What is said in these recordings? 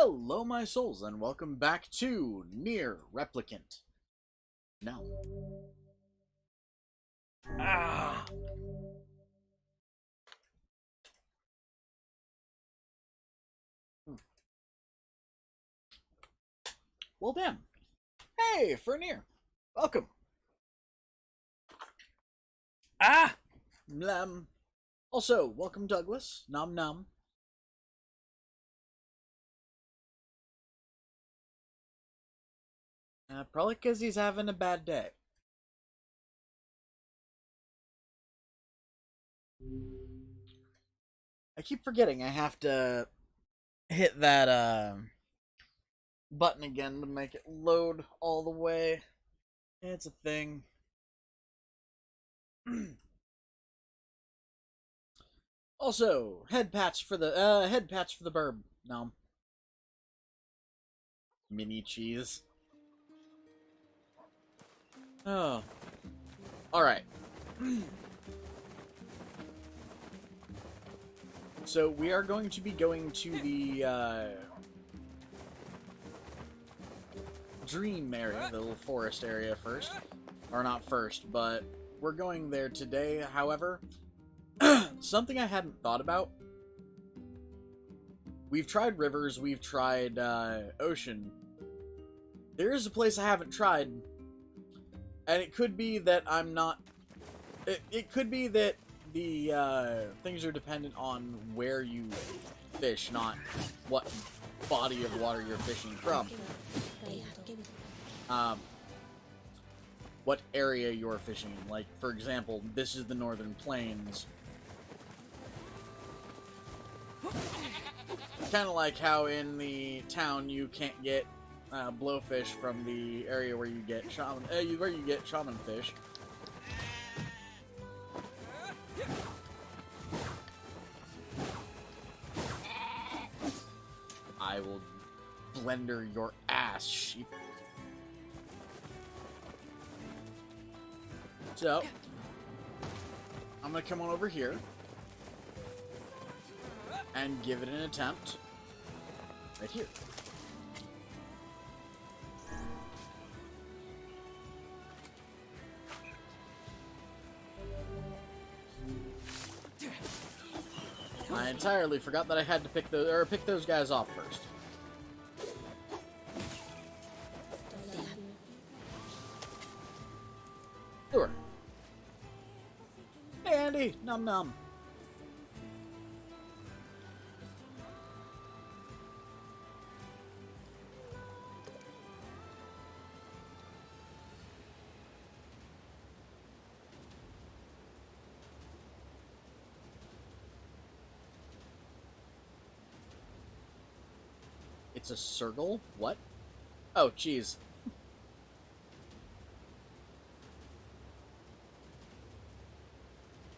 Hello, my souls, and welcome back to Nier Replicant. No. Ah. Well, damn. Hey, Furry, welcome. Ah. Also, welcome, Douglas. Nom nom. Probably because he's having a bad day. I keep forgetting I have to hit that button again to make it load all the way. It's a thing. Also, head patch for the burb. Nom. Mini cheese. Oh. Alright. So we are going to be going to the dream area, the little forest area first. Or not first, but we're going there today. However, something I hadn't thought about. We've tried rivers, we've tried ocean. There is a place I haven't tried. And it could be that I'm not... It could be that the things are dependent on where you fish, not what body of water you're fishing from. What area you're fishing in. Like, for example, this is the Northern Plains. Kind of like how in the town you can't get blowfish from the area where you get shaman fish. I will blender your ass, sheep. So, I'm gonna come on over here and give it an attempt right here. I entirely forgot that I had to pick those guys off first. Sure. Hey Andy, num num. It's a circle? What? Oh, jeez.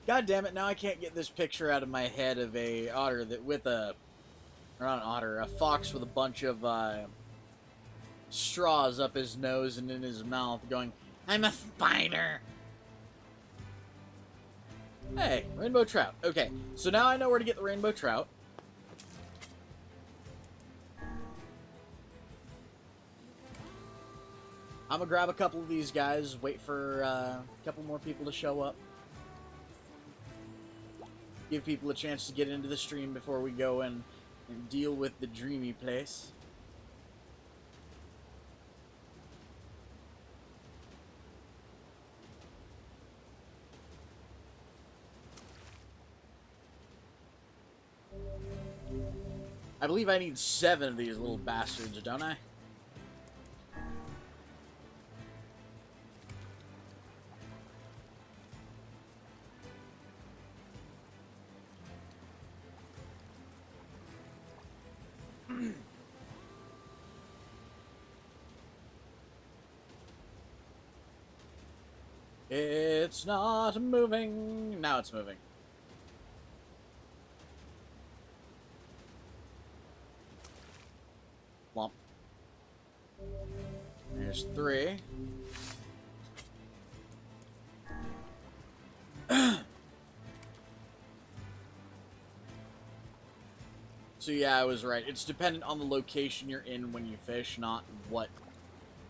God damn it, now I can't get this picture out of my head of a otter that with a... Or not an otter, a fox with a bunch of straws up his nose and in his mouth going, I'm a spider! Hey, rainbow trout. Okay, so now I know where to get the rainbow trout. I'm gonna grab a couple of these guys, wait for a couple more people to show up. Give people a chance to get into the stream before we go and deal with the dreamy place. I believe I need 7 of these little bastards, don't I? It's not moving. Now it's moving. Lump. There's 3. So yeah, I was right. It's dependent on the location you're in when you fish, not what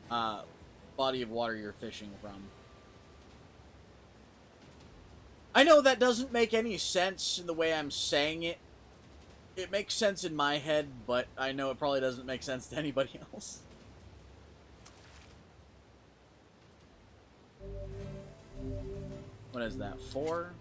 body of water you're fishing from. I know that doesn't make any sense in the way I'm saying it. It makes sense in my head, but I know it probably doesn't make sense to anybody else. What is that, 4?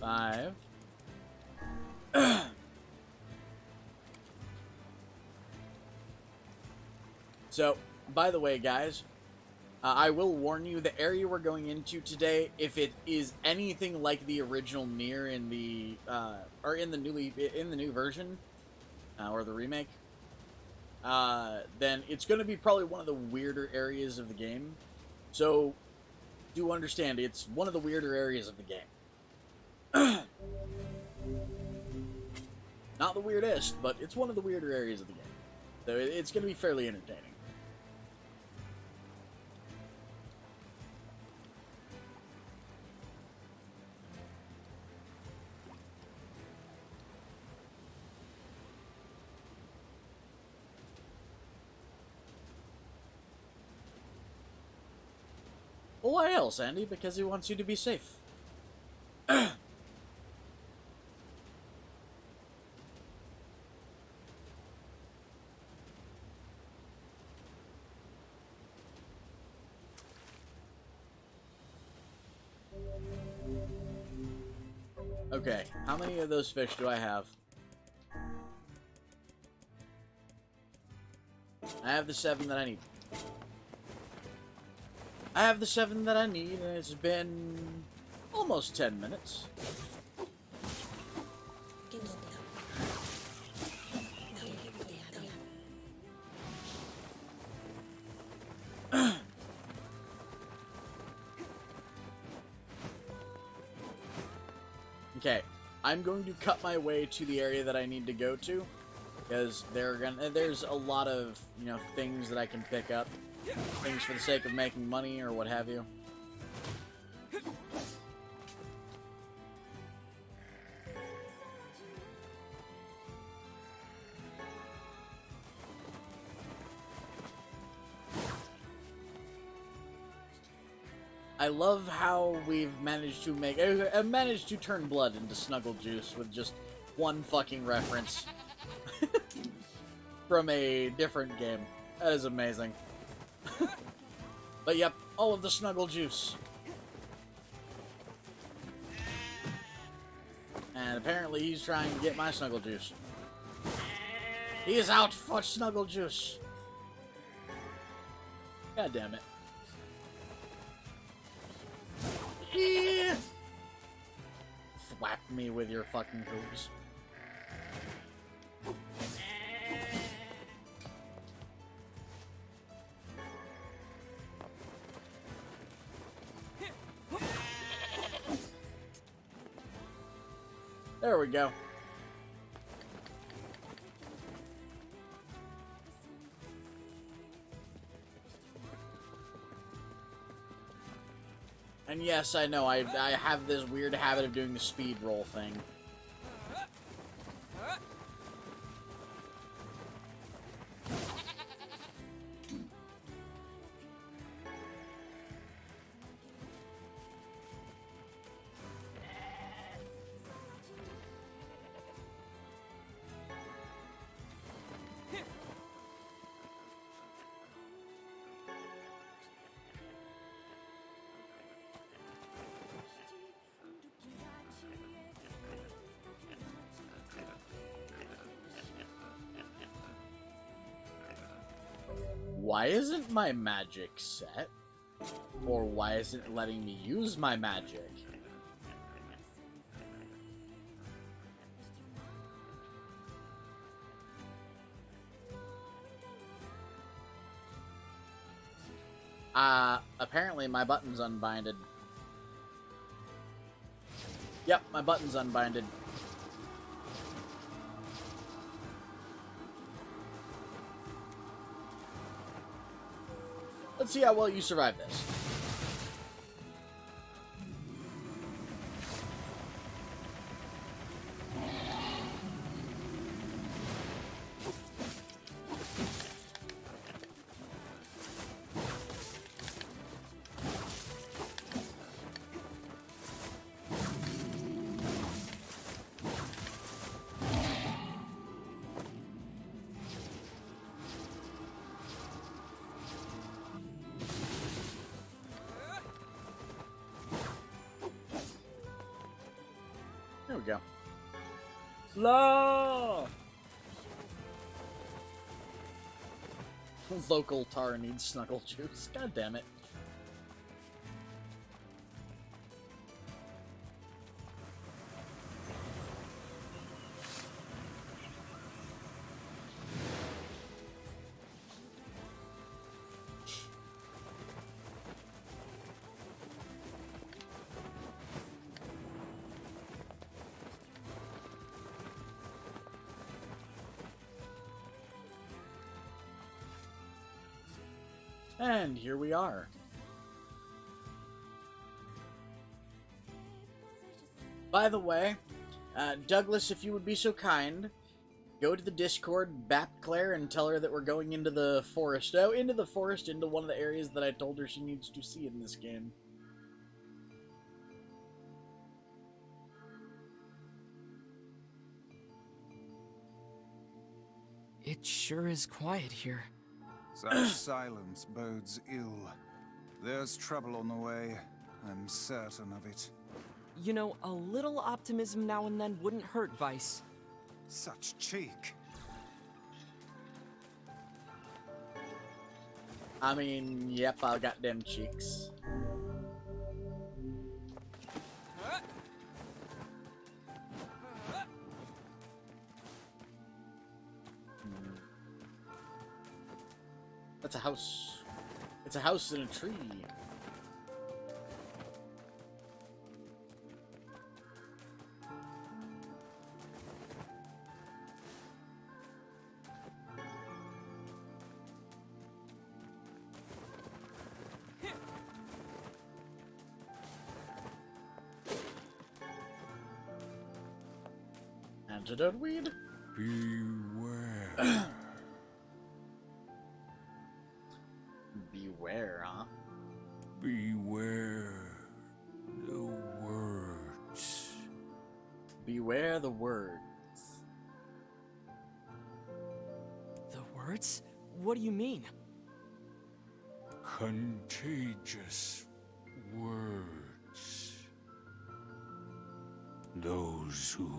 Five. So, by the way, guys, I will warn you, the area we're going into today, if it is anything like the original Nier in the, or in the new version, or the remake, then it's going to be probably one of the weirder areas of the game. So, do understand, it's one of the weirder areas of the game. Not the weirdest, but it's one of the weirder areas of the game. So it's going to be fairly entertaining. Well, why else, Andy? Because he wants you to be safe. Okay, how many of those fish do I have? I have the 7 that I need. I have the 7 that I need, and it's been almost 10 minutes. Okay, I'm going to cut my way to the area that I need to go to, because there's a lot of, you know, things that I can pick up, things for the sake of making money or what have you. I love how we've managed to turn blood into snuggle juice with just one fucking reference from a different game. That is amazing. But yep, all of the snuggle juice. And apparently he's trying to get my snuggle juice. He is out for snuggle juice. God damn it. Yeah. Thwap me with your fucking hooves. There we go. And yes, I know, I have this weird habit of doing the speed roll thing. Why isn't my magic set? Or why isn't it letting me use my magic? Apparently my button's unbinded. Yep, my button's unbinded. Let's see how well you survive this. There we go. Law! Local tar needs snuggle juice. God damn it. And here we are. By the way, Douglas, if you would be so kind, go to the Discord, bap Claire, and tell her that we're going into the forest. Oh, into the forest, into one of the areas that I told her she needs to see in this game. It sure is quiet here. Such silence bodes ill. There's trouble on the way. I'm certain of it. You know, a little optimism now and then wouldn't hurt, Vice. Such cheek. I mean, yep, I got them cheeks. That's a house. It's a house in a tree. Antidote weed? Beware. Beware, huh? Beware the words. Beware the words. The words? What do you mean? Contagious words. Those who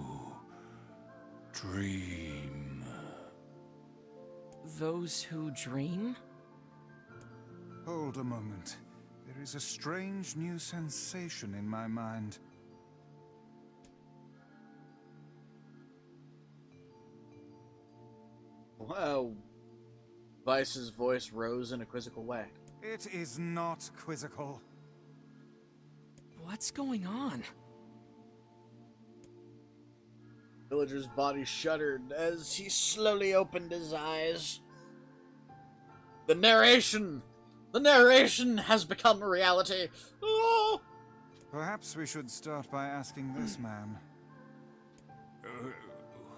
dream. Those who dream? Hold a moment. There is a strange new sensation in my mind. Whoa. Vice's voice rose in a quizzical way. It is not quizzical. What's going on? Villager's body shuddered as he slowly opened his eyes. The narration! The narration has become a reality! Oh! Perhaps we should start by asking this man.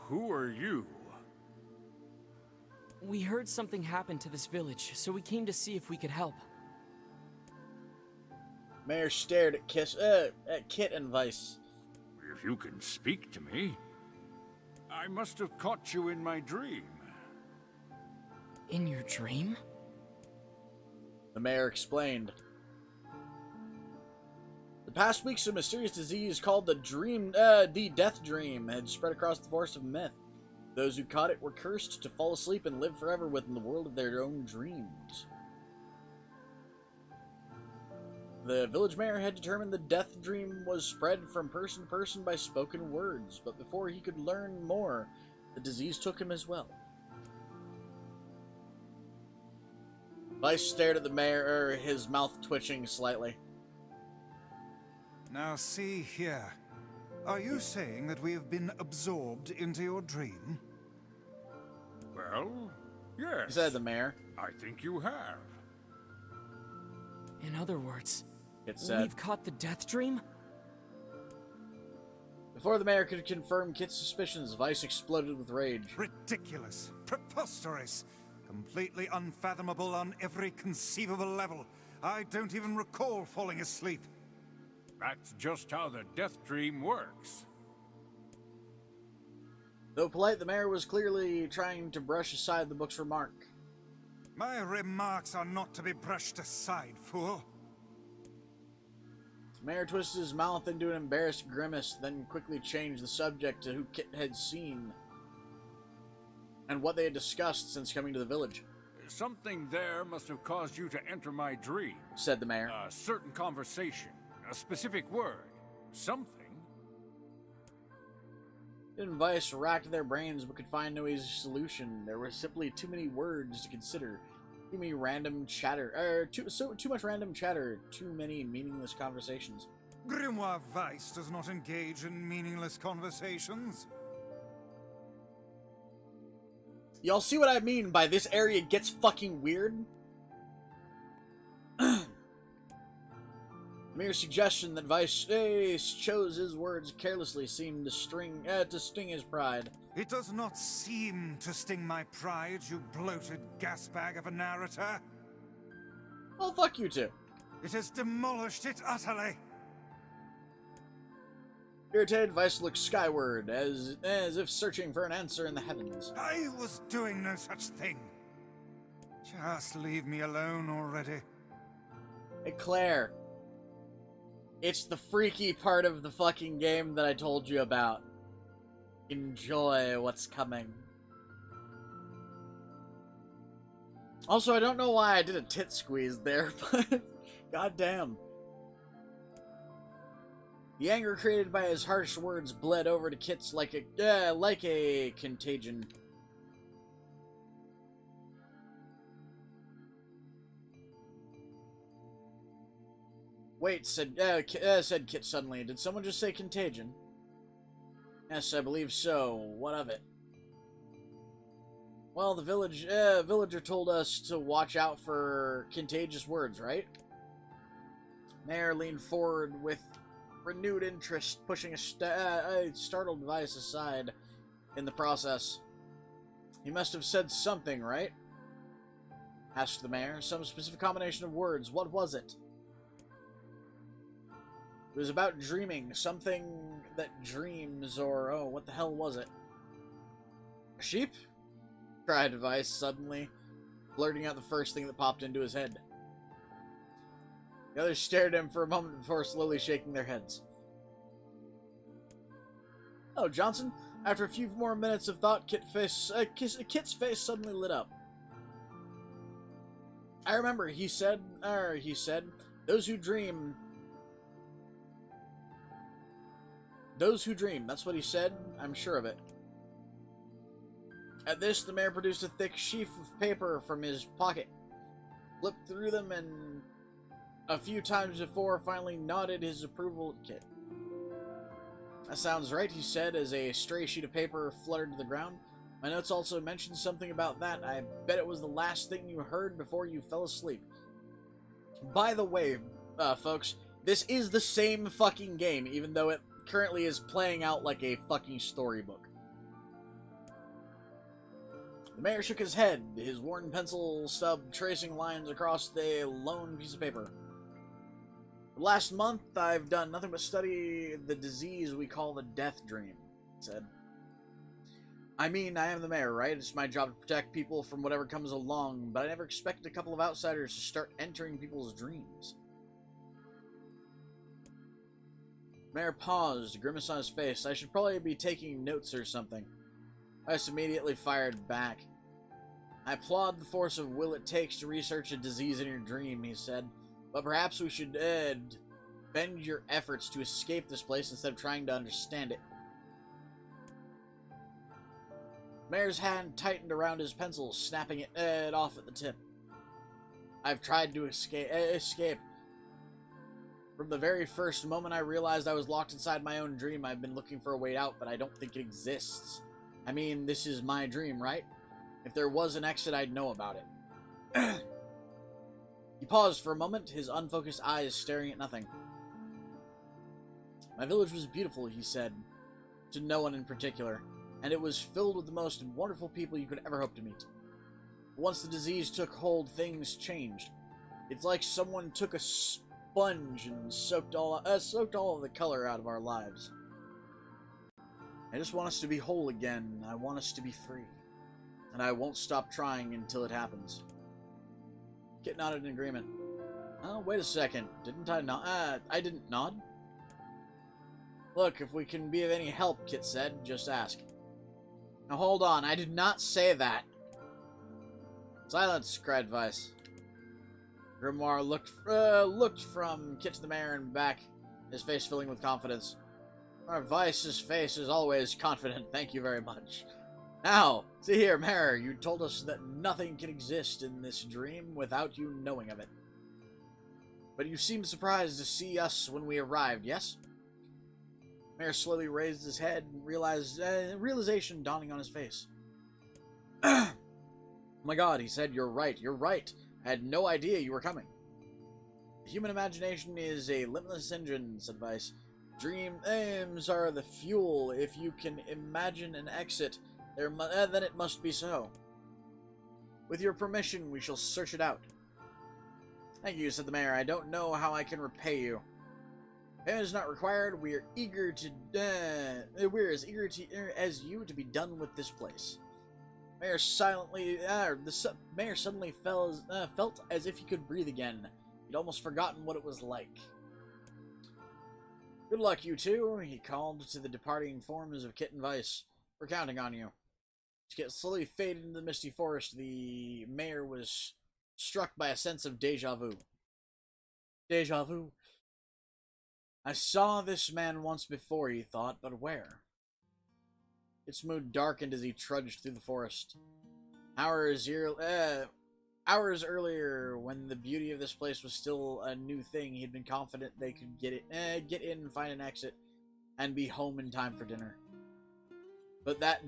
Who are you? We heard something happened to this village, so we came to see if we could help. Mayor stared at Kit and Vice. If you can speak to me, I must have caught you in my dream. In your dream? The mayor explained. The past weeks, a mysterious disease called the Death Dream had spread across the forest of myth. Those who caught it were cursed to fall asleep and live forever within the world of their own dreams. The village mayor had determined the death dream was spread from person to person by spoken words, but before he could learn more, the disease took him as well. Vice stared at the mayor, his mouth twitching slightly. Now see here. Are you saying that we have been absorbed into your dream? Well, yes. Said the mayor. I think you have. In other words, It said. we've caught the death dream? Before the mayor could confirm Kit's suspicions, Vice exploded with rage. Ridiculous. Preposterous. Completely unfathomable on every conceivable level. I don't even recall falling asleep. That's just how the death dream works. Though polite, the mayor was clearly trying to brush aside the book's remark. My remarks are not to be brushed aside, fool. The mayor twisted his mouth into an embarrassed grimace, then quickly changed the subject to who Kit had seen and what they had discussed since coming to the village. Something there must have caused you to enter my dream. Said the mayor. A certain conversation, a specific word, something. Kit and Vice racked their brains but could find no easy solution. There were simply too many words to consider. Too many random chatter. Too much random chatter. Too many meaningless conversations. Grimoire Weiss does not engage in meaningless conversations. Y'all see what I mean by this area gets fucking weird? Mere suggestion that Vice chose his words carelessly seemed to sting his pride. It does not seem to sting my pride, you bloated gasbag of a narrator. Oh, fuck you two. It has demolished it utterly. Irritated, Vice looked skyward, as if searching for an answer in the heavens. I was doing no such thing. Just leave me alone already. Hey, Claire. It's the freaky part of the fucking game that I told you about. Enjoy what's coming. Also, I don't know why I did a tit squeeze there, but goddamn. The anger created by his harsh words bled over to Kit's like a contagion. Wait, said Kit suddenly. Did someone just say contagion? Yes, I believe so. What of it? Well, the villager told us to watch out for contagious words, right? Mayor leaned forward with renewed interest, pushing a startled Vice aside in the process. He must have said something, right? Asked the mayor. Some specific combination of words. What was it? It was about dreaming. Something that dreams, or... oh, what the hell was it? A sheep? Cried Vice suddenly, blurting out the first thing that popped into his head. The others stared at him for a moment before slowly shaking their heads. Oh, Johnson. After a few more minutes of thought, Kit's face suddenly lit up. I remember, he said, those who dream... Those who dream, that's what he said. I'm sure of it. At this, the mayor produced a thick sheaf of paper from his pocket, flipped through them, and a few times before finally nodded his approval at Kit. That sounds right, he said, as a stray sheet of paper fluttered to the ground. My notes also mentioned something about that. I bet it was the last thing you heard before you fell asleep. By the way, folks, this is the same fucking game, even though it currently is playing out like a fucking storybook. The mayor shook his head, his worn pencil stub tracing lines across the lone piece of paper. The last month, I've done nothing but study the disease we call the death dream, he said. I mean, I am the mayor, right? It's my job to protect people from whatever comes along, but I never expected a couple of outsiders to start entering people's dreams. The mayor paused, a grimace on his face. I should probably be taking notes or something. Vice immediately fired back. I applaud the force of will it takes to research a disease in your dream, he said. But perhaps we should bend your efforts to escape this place instead of trying to understand it. Mayor's hand tightened around his pencil, snapping it off at the tip. I've tried to escape. From the very first moment I realized I was locked inside my own dream, I've been looking for a way out, but I don't think it exists. I mean, this is my dream, right? If there was an exit, I'd know about it. He paused for a moment, his unfocused eyes staring at nothing. My village was beautiful, he said, to no one in particular, and it was filled with the most wonderful people you could ever hope to meet. Once the disease took hold, things changed. It's like someone took a sponge and soaked all of the color out of our lives. I just want us to be whole again. I want us to be free. And I won't stop trying until it happens. Kit nodded in agreement. Oh, wait a second. Didn't I nod? I didn't nod. Look, if we can be of any help, Kit said, just ask. Now hold on, I did not say that. Silence, cried Vice. Grimoire looked from Kit to the mayor and back, his face filling with confidence. Our Vice's face is always confident, thank you very much. Now, see here, Mayor, you told us that nothing can exist in this dream without you knowing of it. But you seemed surprised to see us when we arrived, yes? Mayor slowly raised his head and realization dawning on his face. Oh my god, he said, you're right. I had no idea you were coming. The human imagination is a limitless engine, said Vice. Dreams are the fuel. If you can imagine an exit, then it must be so. With your permission, we shall search it out. Thank you, said the mayor. I don't know how I can repay you. Payment is not required. We're as eager as you to be done with this place. The mayor suddenly felt as if he could breathe again. He'd almost forgotten what it was like. Good luck, you two, he called to the departing forms of Kit and Vice. We're counting on you. To get slowly faded into the misty forest, the mayor was struck by a sense of deja vu. Deja vu. I saw this man once before, he thought, but where? Its mood darkened as he trudged through the forest. Hours earlier, when the beauty of this place was still a new thing, he'd been confident they could get in and find an exit, and be home in time for dinner. But the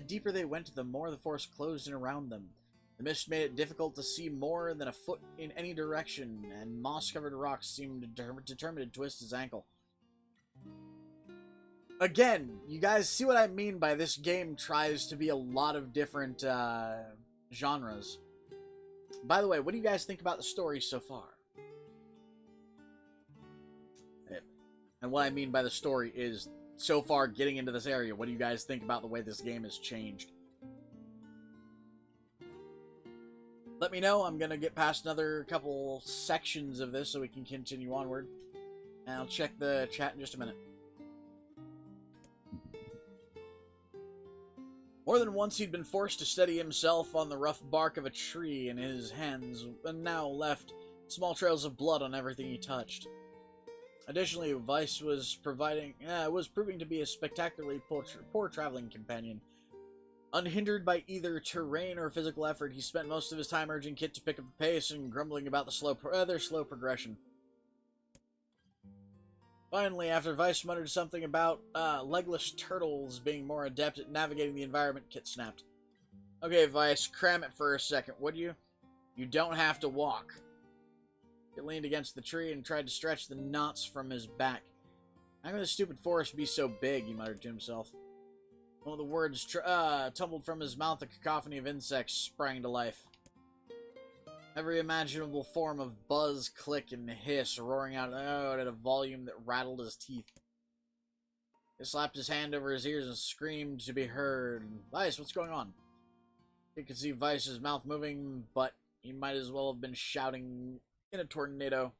deeper they went, the more the forest closed in around them. The mist made it difficult to see more than a foot in any direction, and moss-covered rocks seemed determined to twist his ankle. Again, you guys see what I mean by this game tries to be a lot of different genres. By the way, what do you guys think about the story so far? And what I mean by the story is, so far getting into this area, what do you guys think about the way this game has changed? Let me know. I'm going to get past another couple sections of this so we can continue onward. And I'll check the chat in just a minute. More than once he'd been forced to steady himself on the rough bark of a tree, and his hands now left small trails of blood on everything he touched. Additionally, Vice was proving to be a spectacularly poor traveling companion. Unhindered by either terrain or physical effort, he spent most of his time urging Kit to pick up the pace and grumbling about their slow progression. Finally, after Vice muttered something about legless turtles being more adept at navigating the environment, Kit snapped. Okay, Vice, cram it for a second, would you? You don't have to walk. Kit leaned against the tree and tried to stretch the knots from his back. How can this stupid forest be so big, he muttered to himself. One of the words tumbled from his mouth, a cacophony of insects sprang to life. Every imaginable form of buzz, click, and hiss roaring out at a volume that rattled his teeth. He slapped his hand over his ears and screamed to be heard. Vice, what's going on? He could see Vice's mouth moving, but he might as well have been shouting in a tornado.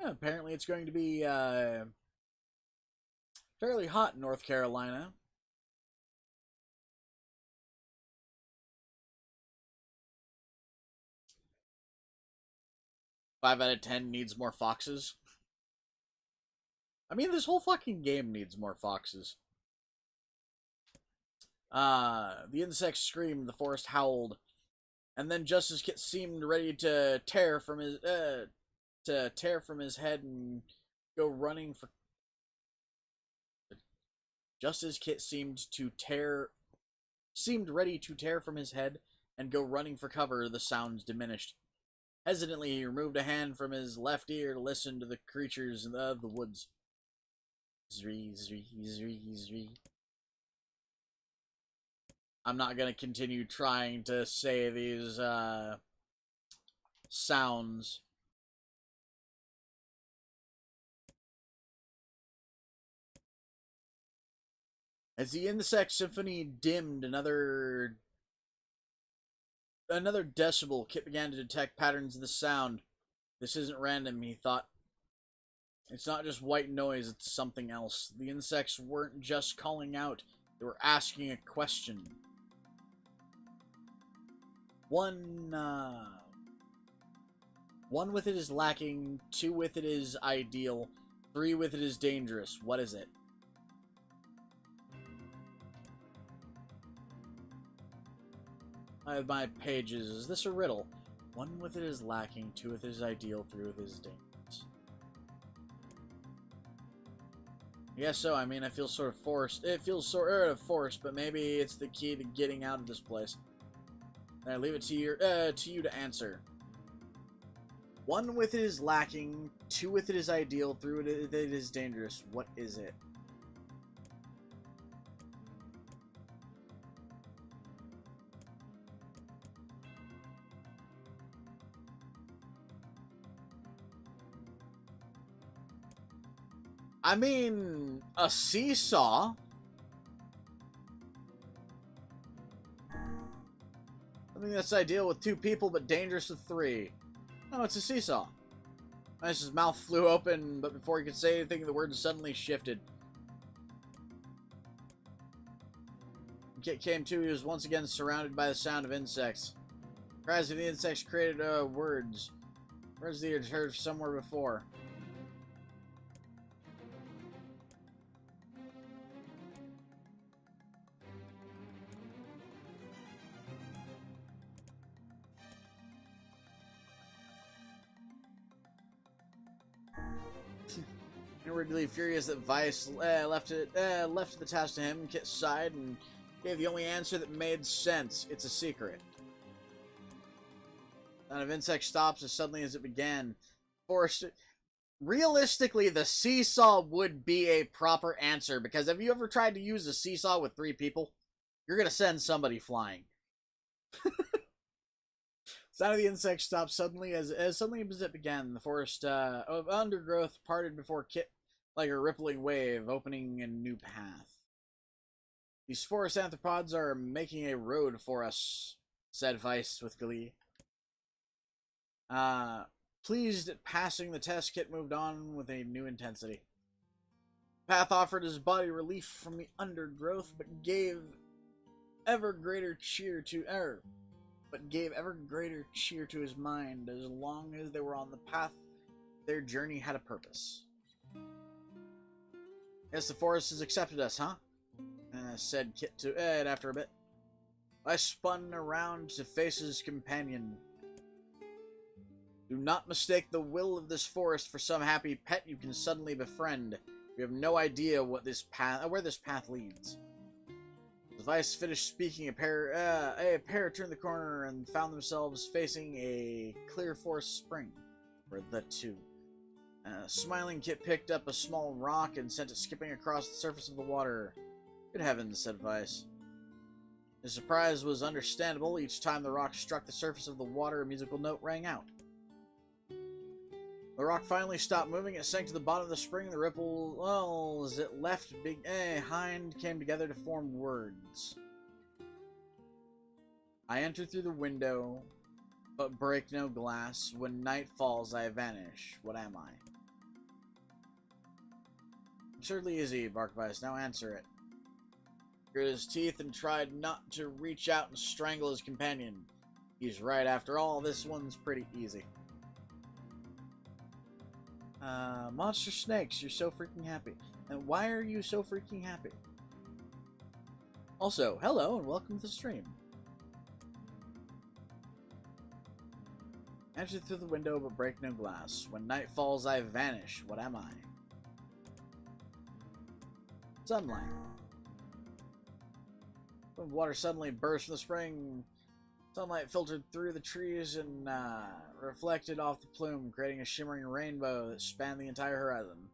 Yeah, apparently it's going to be fairly hot in North Carolina. 5 out of 10 needs more foxes. I mean, this whole fucking game needs more foxes. The insects screamed, the forest howled, and then just as Kit seemed ready to tear from his head and go running for just as Kit seemed ready to tear from his head and go running for cover, the sounds diminished. Hesitantly, he removed a hand from his left ear to listen to the creatures of the woods. Zree, zree, zree, zree. I'm not gonna continue trying to say these sounds. As the insect symphony dimmed another decibel, Kit began to detect patterns in the sound. This isn't random, he thought. It's not just white noise, it's something else. The insects weren't just calling out, they were asking a question. One with it is lacking, 2 with it is ideal, 3 with it is dangerous. What is it? I have my pages. Is this a riddle? 1 with it is lacking, 2 with it is ideal, 3 with it is dangerous. I guess so. I mean, I feel sort of forced. It feels sort of forced, but maybe it's the key to getting out of this place. I leave it to you to answer. 1 with it is lacking, 2 with it is ideal, 3 with it is dangerous. What is it? I mean, a seesaw. I think that's ideal with 2 people, but dangerous with 3. No, it's a seesaw. His mouth flew open, but before he could say anything, the words suddenly shifted. When Kit came to, he was once again surrounded by the sound of insects. Cries of the insects created words. Words that he had heard somewhere before. Inwardly furious that Vice left the task to him, Kit sighed and gave the only answer that made sense. It's a secret. The sound of insect stops as suddenly as it began. Forced. Realistically, the seesaw would be a proper answer, because have you ever tried to use a seesaw with 3 people? You're gonna send somebody flying. Sound of the insect stopped suddenly as it began. The forest of undergrowth parted before Kit like a rippling wave, opening a new path. These forest anthropods are making a road for us, said Vice with glee. Pleased at passing the test, Kit moved on with a new intensity. The path offered his body relief from the undergrowth, but gave ever greater cheer to his mind. As long as they were on the path, their journey had a purpose. Guess the forest has accepted us, huh? Said Kit to Ed after a bit. I spun around to face his companion. Do not mistake the will of this forest for some happy pet you can suddenly befriend. We have no idea where this path leads. As Vice finished speaking, a pair turned the corner and found themselves facing a clear forest spring, or the 2. Smiling, Kit picked up a small rock and sent it skipping across the surface of the water. Good heavens, said Vice. His surprise was understandable. Each time the rock struck the surface of the water, a musical note rang out. The rock finally stopped moving. It sank to the bottom of the spring. The ripples as it left behind came together to form words. I enter through the window, but break no glass. When night falls, I vanish. What am I? Absurdly easy, barked Vice. Now answer it. He gritted his teeth and tried not to reach out and strangle his companion. He's right. After all, this one's pretty easy. Monster snakes, you're so freaking happy. And why are you so freaking happy? Also, hello and welcome to the stream. Enter through the window but break no glass. When night falls, I vanish. What am I? Sunlight. When water suddenly burst from the spring, sunlight filtered through the trees and reflected off the plume, creating a shimmering rainbow that spanned the entire horizon.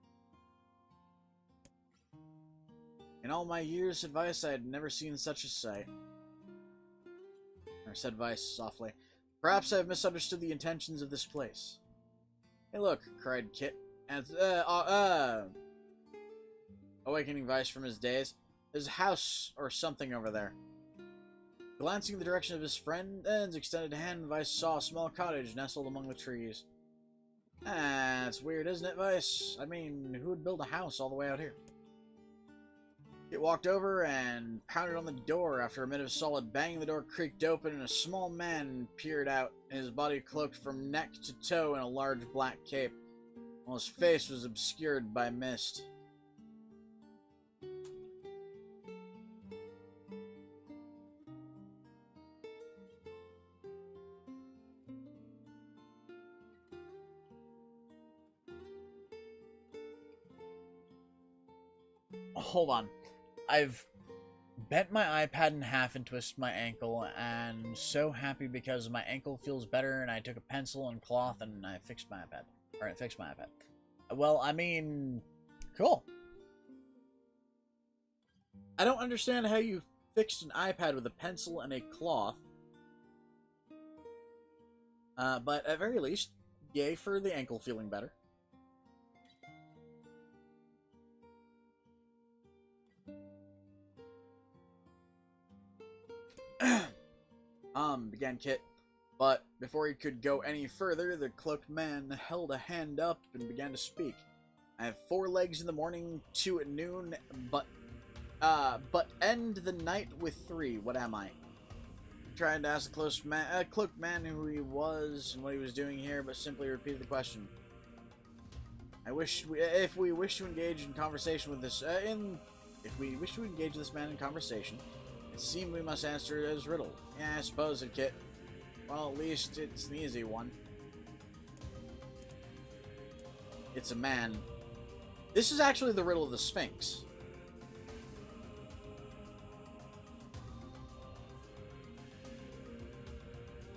In all my years of Vice, I had never seen such a sight. Or said Vice softly. Perhaps I have misunderstood the intentions of this place. Hey look, cried Kit, and awakening Vice from his daze. There's a house or something over there. Glancing in the direction of his friend's extended hand, Vice saw a small cottage nestled among the trees. Ah, it's weird, isn't it, Vice? I mean, who would build a house all the way out here? It walked over and pounded on the door. After a minute of solid banging, the door creaked open and a small man peered out, his body cloaked from neck to toe in a large black cape, while his face was obscured by mist. Hold on. I've bent my iPad in half and twisted my ankle, and I'm so happy because my ankle feels better, and I took a pencil and cloth and I fixed my iPad. Or I fixed my iPad. Well, I mean, cool. I don't understand how you fixed an iPad with a pencil and a cloth. But at very least, yay for the ankle feeling better. Began Kit, but before he could go any further, the cloaked man held a hand up and began to speak. I have 4 legs in the morning, 2 at noon, but end the night with 3. What am I? Trying to ask the cloaked man who he was and what he was doing here, but simply repeated the question. If we wish to engage in conversation with this, if we wish to engage this man in conversation, it seems we must answer his riddle. Yeah, I suppose it, Kit. Well, at least it's an easy one. It's a man. This is actually the riddle of the Sphinx.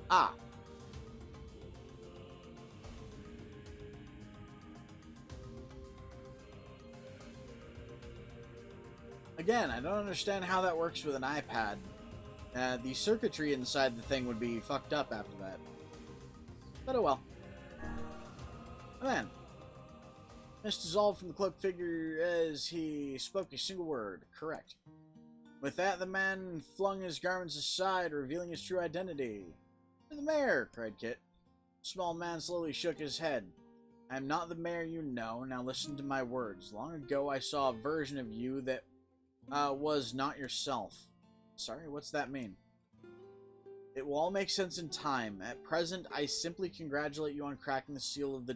Ah. Again, I don't understand how that works with an iPad. The circuitry inside the thing would be fucked up after that. But oh well. Man. Mist dissolved from the cloaked figure as he spoke a single word. Correct. With that, the man flung his garments aside, revealing his true identity. "You're the mayor!" cried Kit. The small man slowly shook his head. "I am not the mayor you know. Now listen to my words. Long ago, I saw a version of you that was not yourself." Sorry, what's that mean? "It will all make sense in time. At present, I simply congratulate you on cracking the seal of the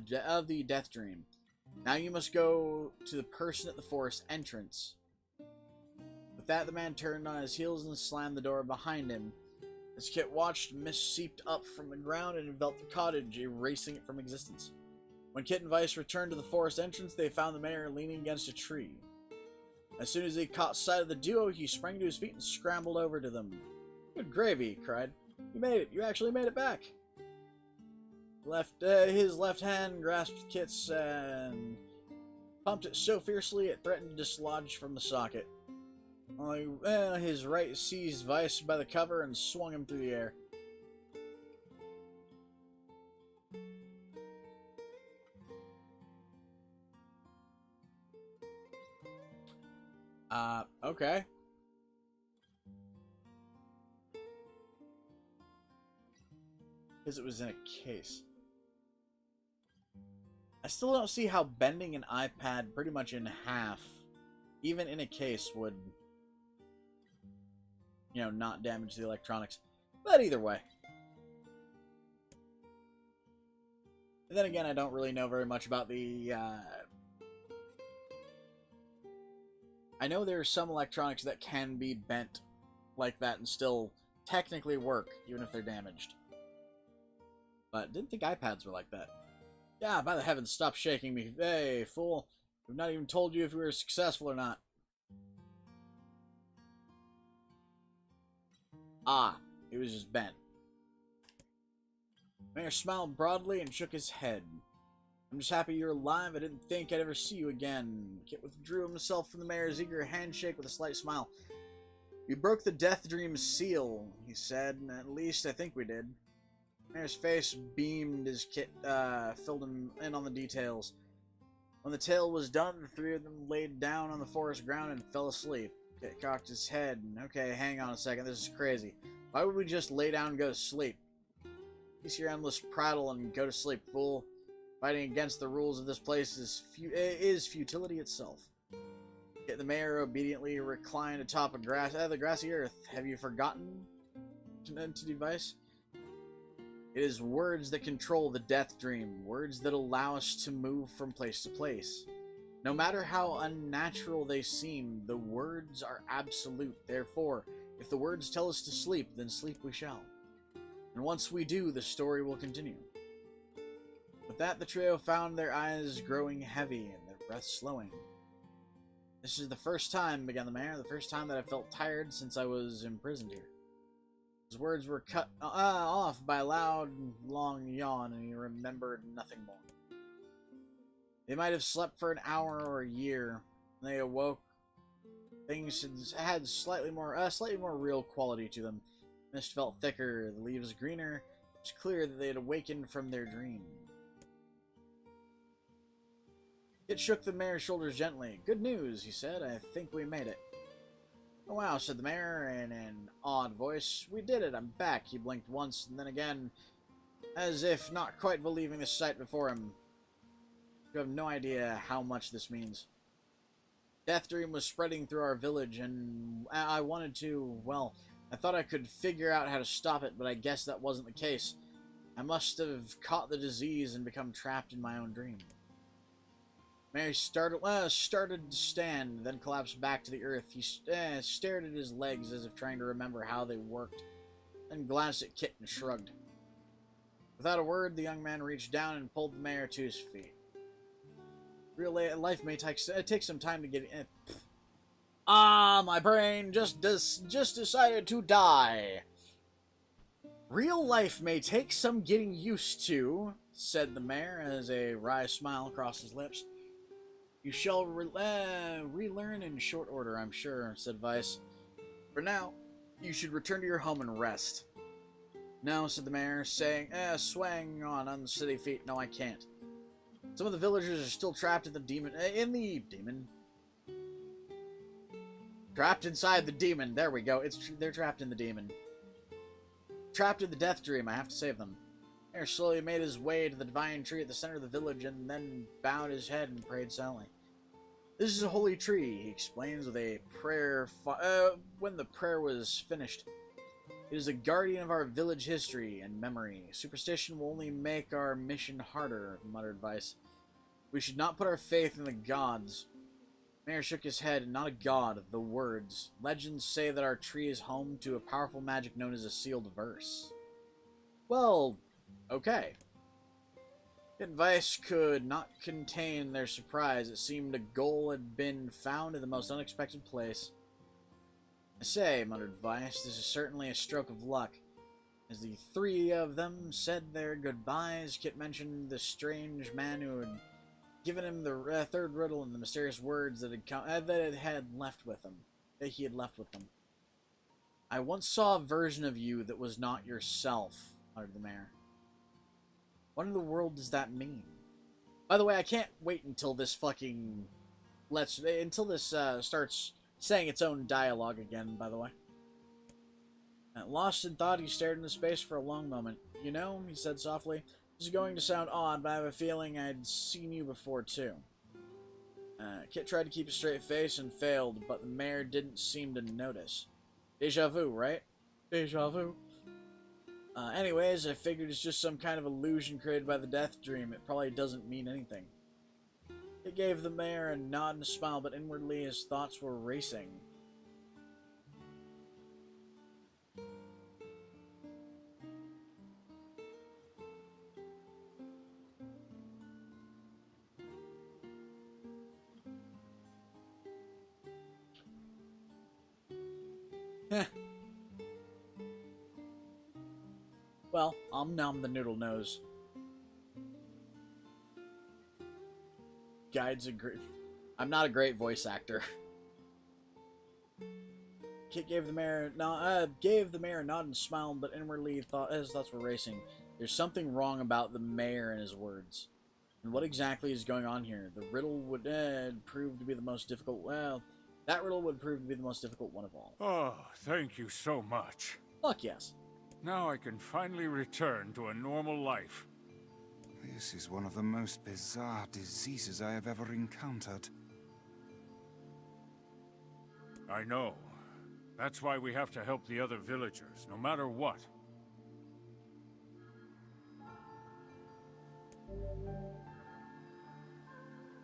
death dream. Now you must go to the person at the forest entrance." With that, the man turned on his heels and slammed the door behind him. As Kit watched, mist seeped up from the ground and enveloped the cottage, erasing it from existence. When Kit and Vice returned to the forest entrance, they found the mayor leaning against a tree. As soon as he caught sight of the duo, he sprang to his feet and scrambled over to them. "Good gravy," he cried. "You made it. You actually made it back." His left hand grasped Kit's and pumped it so fiercely it threatened to dislodge from the socket. His right seized Vice by the cover and swung him through the air. Okay. Because it was in a case. I still don't see how bending an iPad pretty much in half, even in a case, would, you know, not damage the electronics. But either way. And then again, I don't really know very much about the, I know there are some electronics that can be bent like that and still technically work, even if they're damaged. But didn't think iPads were like that. Yeah, by the heavens, stop shaking me. Hey, fool. We've not even told you if we were successful or not. Ah, he was just bent. Mayor smiled broadly and shook his head. I'm just happy you're alive. I didn't think I'd ever see you again. Kit withdrew himself from the mayor's eager handshake with a slight smile. We broke the Death Dream seal, he said. At least I think we did. Mayor's face beamed as Kit filled him in on the details. When the tale was done, the three of them laid down on the forest ground and fell asleep. Kit cocked his head. Okay, hang on a second. This is crazy. Why would we just lay down and go to sleep? Cease your endless prattle and go to sleep, fool. Fighting against the rules of this place is futility itself. Yet the mayor obediently reclined atop the grassy earth. Have you forgotten to device? It is words that control the death dream, words that allow us to move from place to place. No matter how unnatural they seem, the words are absolute. Therefore, if the words tell us to sleep, then sleep we shall. And once we do, the story will continue. With that, the trio found their eyes growing heavy and their breath slowing. This is the first time, began the mayor, the first time that I felt tired since I was imprisoned here. His words were cut off by a loud, long yawn, and he remembered nothing more. They might have slept for an hour or a year. When they awoke, things had slightly more real quality to them. Mist felt thicker, the leaves greener. It was clear that they had awakened from their dream. It shook the mayor's shoulders gently. Good news, he said. I think we made it. Oh wow, said the mayor in an odd voice. We did it, I'm back. He blinked once and then again, as if not quite believing the sight before him. You have no idea how much this means. Death Dream was spreading through our village, and I wanted to, well, I thought I could figure out how to stop it, but I guess that wasn't the case. I must have caught the disease and become trapped in my own dream. Mary started to stand, then collapsed back to the earth. He stared at his legs as if trying to remember how they worked, then glanced at Kit and shrugged. Without a word, the young man reached down and pulled the mayor to his feet. Real life may take some time to get in. Ah, my brain just decided to die. Real life may take some getting used to, said the mayor as a wry smile crossed his lips. You shall relearn in short order, I'm sure, said Vice. For now, you should return to your home and rest. No, said the mayor, swaying on unsteady feet. No, I can't. Some of the villagers are still trapped in the demon. Trapped inside the demon. There we go. They're trapped in the demon. Trapped in the death dream. I have to save them. Mayor slowly made his way to the divine tree at the center of the village and then bowed his head and prayed silently. This is a holy tree, he explains with a prayer. When the prayer was finished, it is a guardian of our village history and memory. Superstition will only make our mission harder, muttered Vice. We should not put our faith in the gods. Mayor shook his head. Not a god, the words. Legends say that our tree is home to a powerful magic known as a sealed verse. Well, okay. Yet Vice could not contain their surprise. It seemed a goal had been found in the most unexpected place. I say, muttered Vice, this is certainly a stroke of luck. As the three of them said their goodbyes, Kit mentioned the strange man who had given him the third riddle and the mysterious words that had left with him. That he had left with them. I once saw a version of you that was not yourself, muttered the mayor. What in the world does that mean? By the way, I can't wait until this fucking starts saying its own dialogue again, by the way. Lost in thought, he stared into space for a long moment. You know, he said softly, this is going to sound odd, but I have a feeling I'd seen you before, too. Kit tried to keep a straight face and failed, but the mayor didn't seem to notice. Deja vu, right? Deja vu. Anyways, I figured it's just some kind of illusion created by the death dream. It probably doesn't mean anything. It gave the mayor a nod and a smile, but inwardly his thoughts were racing. Heh. Well, I'll numb the noodle nose. Guides a great... I'm not a great voice actor. Kit gave the mayor a nod and smile, but inwardly his thoughts were racing. There's something wrong about the mayor and his words. And what exactly is going on here? The riddle would prove to be the most difficult... Well, that riddle would prove to be the most difficult one of all. Oh, thank you so much. Fuck yes. Now I can finally return to a normal life. This is one of the most bizarre diseases I have ever encountered. I know. That's why we have to help the other villagers, no matter what.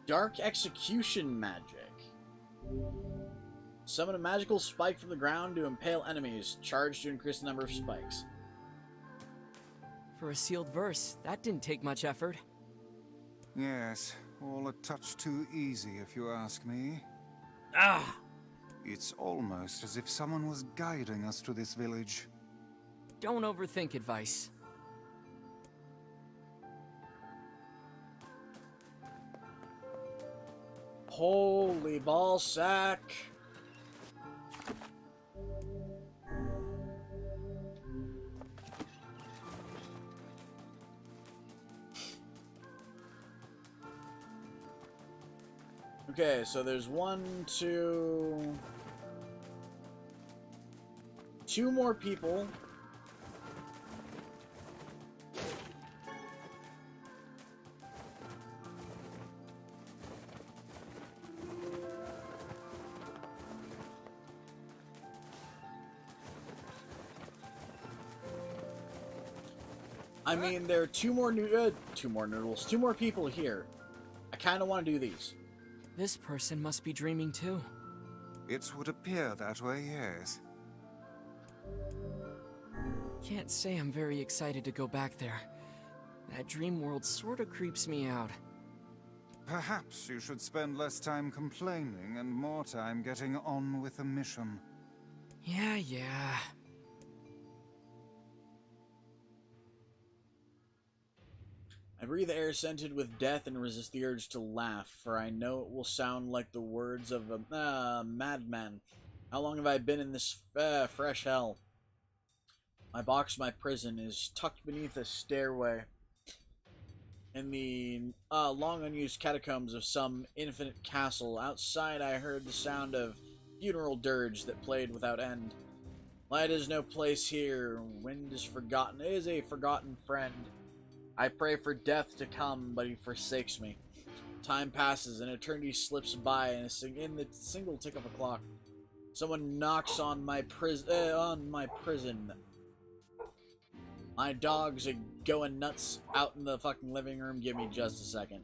Dark execution magic. Summon a magical spike from the ground to impale enemies. Charge to increase the number of spikes. For a sealed verse, that didn't take much effort. Yes, all a touch too easy if you ask me. Ah! It's almost as if someone was guiding us to this village. Don't overthink advice. Holy ball sack. Okay, so there's two more people. I mean, there are two more noodles, two more people here. I kind of want to do these. This person must be dreaming too. It would appear that way, yes. Can't say I'm very excited to go back there. That dream world sorta creeps me out. Perhaps you should spend less time complaining and more time getting on with the mission. Yeah. I breathe air scented with death and resist the urge to laugh, for I know it will sound like the words of a madman. How long have I been in this fresh hell? My box, my prison, is tucked beneath a stairway in the long unused catacombs of some infinite castle. Outside I heard the sound of funeral dirge that played without end. Light is no place here. Wind is forgotten. It is a forgotten friend. I pray for death to come, but he forsakes me. Time passes, and eternity slips by in the single tick of a clock. Someone knocks on my prison. My dogs are going nuts out in the fucking living room. Give me just a second.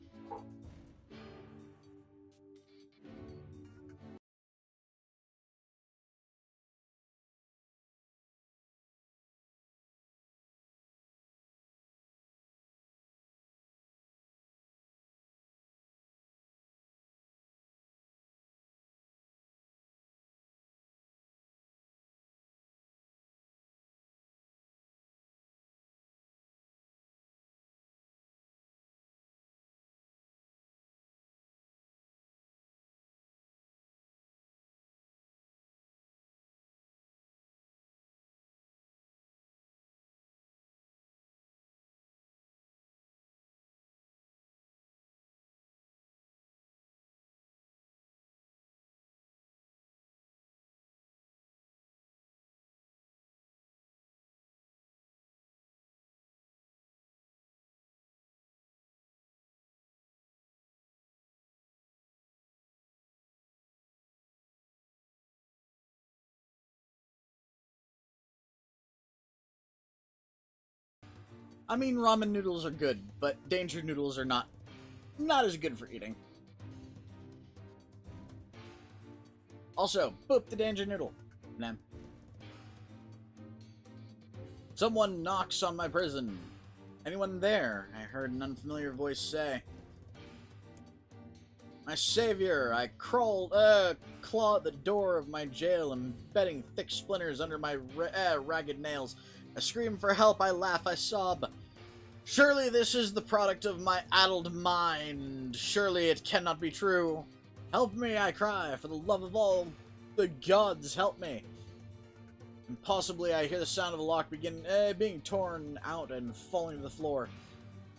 I mean, ramen noodles are good, but danger noodles are not as good for eating. Also, boop the danger noodle. Nah. Someone knocks on my prison. Anyone there? I heard an unfamiliar voice say. My savior, I clawed the door of my jail, embedding thick splinters under my ragged nails. I scream for help, I laugh, I sob. Surely this is the product of my addled mind. Surely it cannot be true. Help me, I cry, for the love of all the gods, help me. And possibly I hear the sound of a lock being torn out and falling to the floor.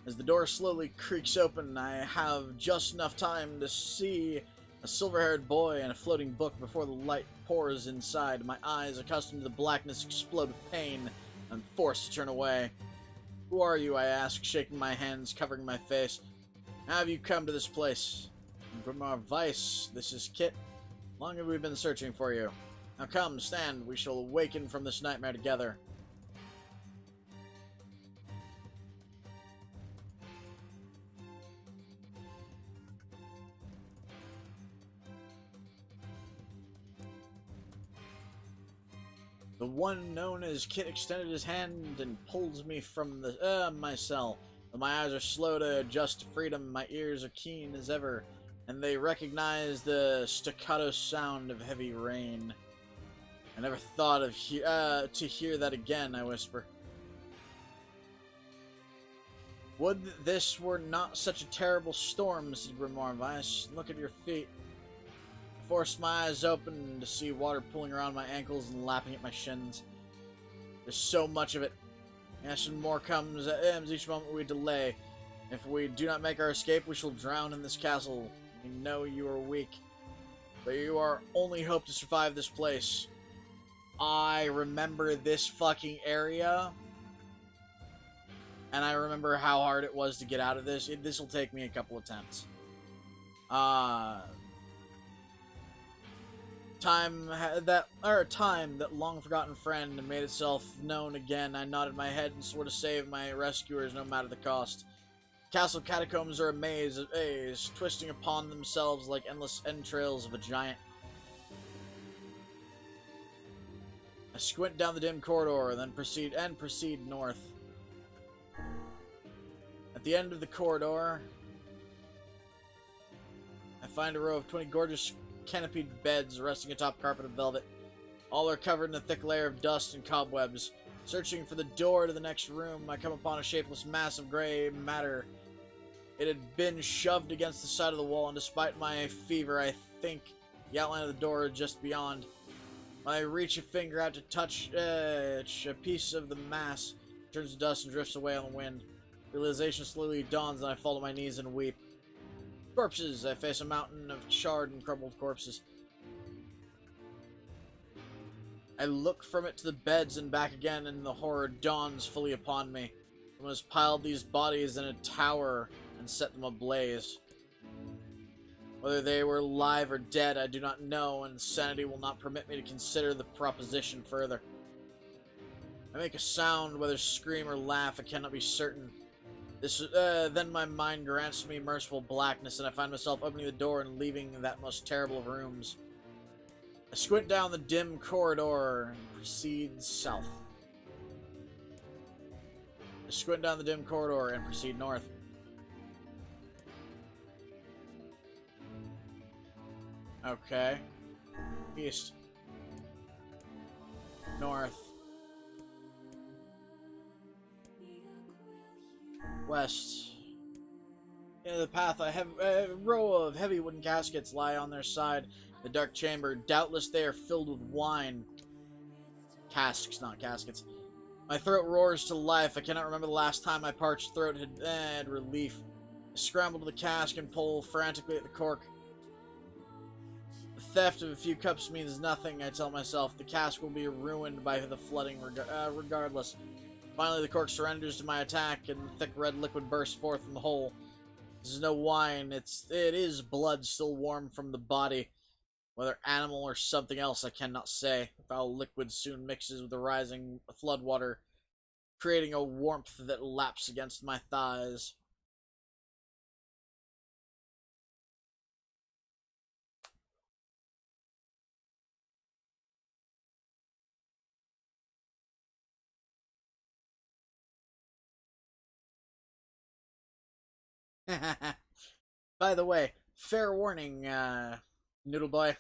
As the door slowly creaks open, I have just enough time to see a silver-haired boy and a floating book before the light pours inside. My eyes, accustomed to the blackness, explode with pain. I'm forced to turn away. Who are you? I ask, shaking my hands, covering my face. How have you come to this place? Grimoire Vice, this is Kit. Long have we been searching for you? Now come, stand. We shall awaken from this nightmare together. The one known as Kit extended his hand and pulls me from my cell. Though my eyes are slow to adjust to freedom, my ears are keen as ever, and they recognize the staccato sound of heavy rain. I never thought of to hear that again, I whisper. Would this were not such a terrible storm, said Grimoire Vice. Look at your feet. I forced my eyes open to see water pooling around my ankles and lapping at my shins. There's so much of it. Yes, and more comes each moment we delay. If we do not make our escape, we shall drown in this castle. We know you are weak, but you are only hope to survive this place. I remember this fucking area, and I remember how hard it was to get out of this. This will take me a couple attempts. Time that long forgotten friend made itself known again. I nodded my head and swore to save my rescuers no matter the cost. Castle catacombs are a maze, twisting upon themselves like endless entrails of a giant. I squint down the dim corridor, then proceed north. At the end of the corridor, I find a row of 20 gorgeous canopied beds resting atop carpet of velvet. All are covered in a thick layer of dust and cobwebs. Searching for the door to the next room, I come upon a shapeless mass of gray matter. It had been shoved against the side of the wall, and despite my fever, I think the outline of the door is just beyond. When I reach a finger out to touch a piece of the mass, it turns to dust and drifts away on the wind. Realization slowly dawns, and I fall to my knees and weep. Corpses! I face a mountain of charred and crumbled corpses. I look from it to the beds and back again, and the horror dawns fully upon me. Someone has piled these bodies in a tower and set them ablaze. Whether they were alive or dead, I do not know, and sanity will not permit me to consider the proposition further. I make a sound, whether scream or laugh, I cannot be certain. Then my mind grants me merciful blackness, and I find myself opening the door and leaving that most terrible of rooms. I squint down the dim corridor and proceed south. I squint down the dim corridor and proceed north. Okay. East. North. West. In the path, I have a row of heavy wooden caskets lie on their side. The dark chamber. Doubtless they are filled with wine. Casks, not caskets. My throat roars to life. I cannot remember the last time my parched throat had relief. I scramble to the cask and pull frantically at the cork. The theft of a few cups means nothing, I tell myself. The cask will be ruined by the flooding regardless. Finally, the cork surrenders to my attack, and the thick red liquid bursts forth from the hole. This is no wine. It is blood still warm from the body. Whether animal or something else, I cannot say. The foul liquid soon mixes with the rising flood water. creating a warmth that laps against my thighs. By the way, fair warning, Noodle Boy.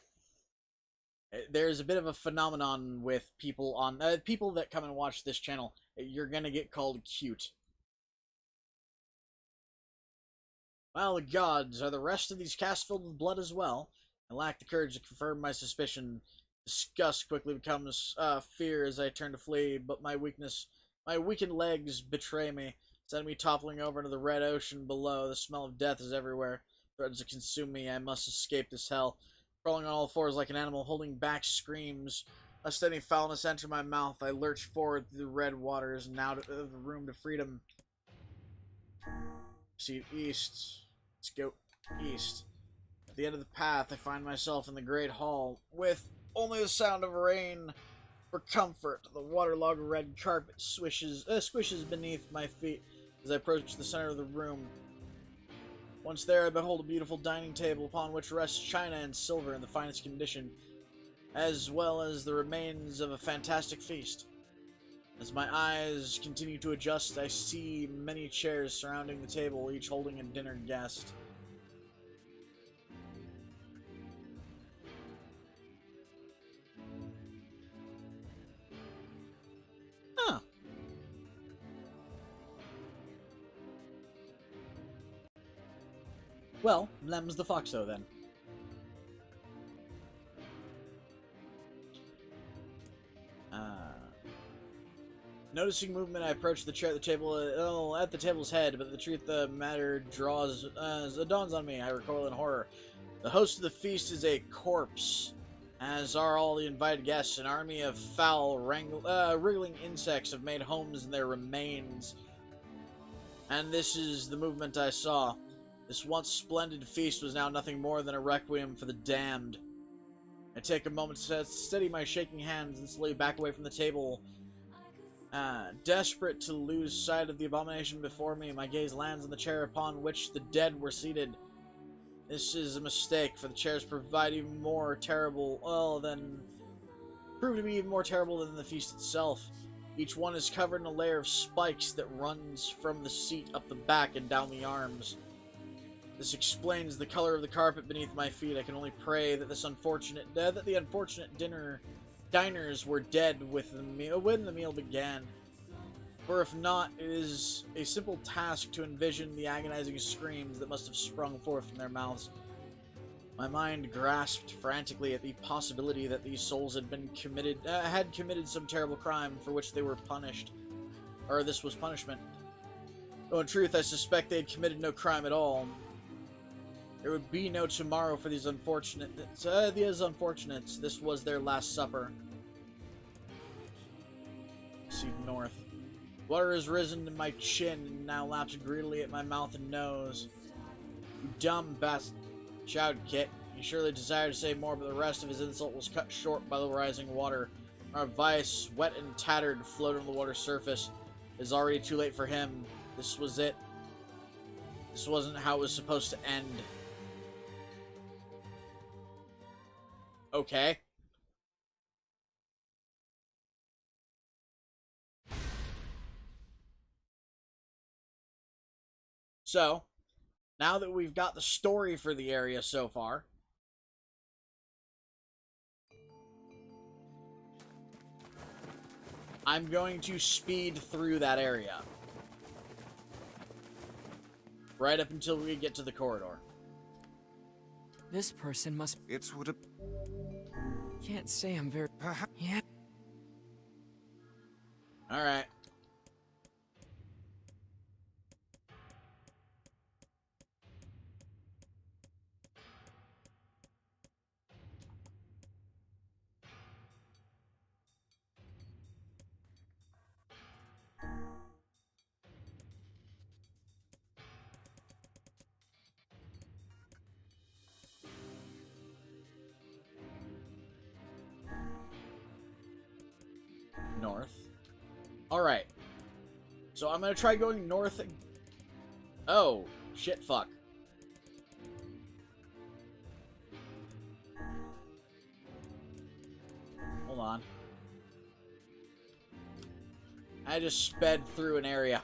There's a bit of a phenomenon with people on people that come and watch this channel. You're gonna get called cute. Well, the gods, are the rest of these casts filled with blood as well? I lack the courage to confirm my suspicion. Disgust quickly becomes fear as I turn to flee, but my weakened legs betray me, sending me toppling over into the red ocean below. The smell of death is everywhere. Threats to consume me. I must escape this hell. Crawling on all fours like an animal, holding back screams. Lest any foulness enter my mouth, I lurch forward through the red waters and out of the room to freedom. Proceed east. Let's go east. At the end of the path, I find myself in the great hall, with only the sound of rain for comfort. The waterlogged red carpet squishes beneath my feet as I approach the center of the room. Once there, I behold a beautiful dining table upon which rests china and silver in the finest condition, as well as the remains of a fantastic feast. As my eyes continue to adjust, I see many chairs surrounding the table, each holding a dinner guest. Huh. Well, them's the Foxo then. Noticing movement, I approach the chair at the table, at the table's head, but the truth of the matter dawns on me. I recoil in horror. The host of the feast is a corpse, as are all the invited guests. An army of foul, wriggling insects have made homes in their remains. And this is the movement I saw. This once splendid feast was now nothing more than a requiem for the damned. I take a moment to steady my shaking hands and slowly back away from the table. Desperate to lose sight of the abomination before me, my gaze lands on the chair upon which the dead were seated. This is a mistake, for the chairs prove to be even more terrible than the feast itself. Each one is covered in a layer of spikes that runs from the seat up the back and down the arms. This explains the color of the carpet beneath my feet. I can only pray that the unfortunate diners were dead when the meal began. For if not, it is a simple task to envision the agonizing screams that must have sprung forth from their mouths. My mind grasped frantically at the possibility that these souls had committed some terrible crime for which they were punished, or this was punishment. Though in truth, I suspect they had committed no crime at all. There would be no tomorrow for these unfortunates. This was their last supper. See north. Water has risen to my chin and now laps greedily at my mouth and nose. You dumb bastard, shouted Kit. He surely desired to say more, but the rest of his insult was cut short by the rising water. Our vice, wet and tattered, floated on the water's surface. It is already too late for him. This was it. This wasn't how it was supposed to end. Okay. So, now that we've got the story for the area so far, I'm going to speed through that area. Right up until we get to the corridor. This person must... It would have... Can't say I'm very... Perhaps... Yeah. Alright. North. Alright. So I'm gonna try going north. Oh, shit, fuck. Hold on. I just sped through an area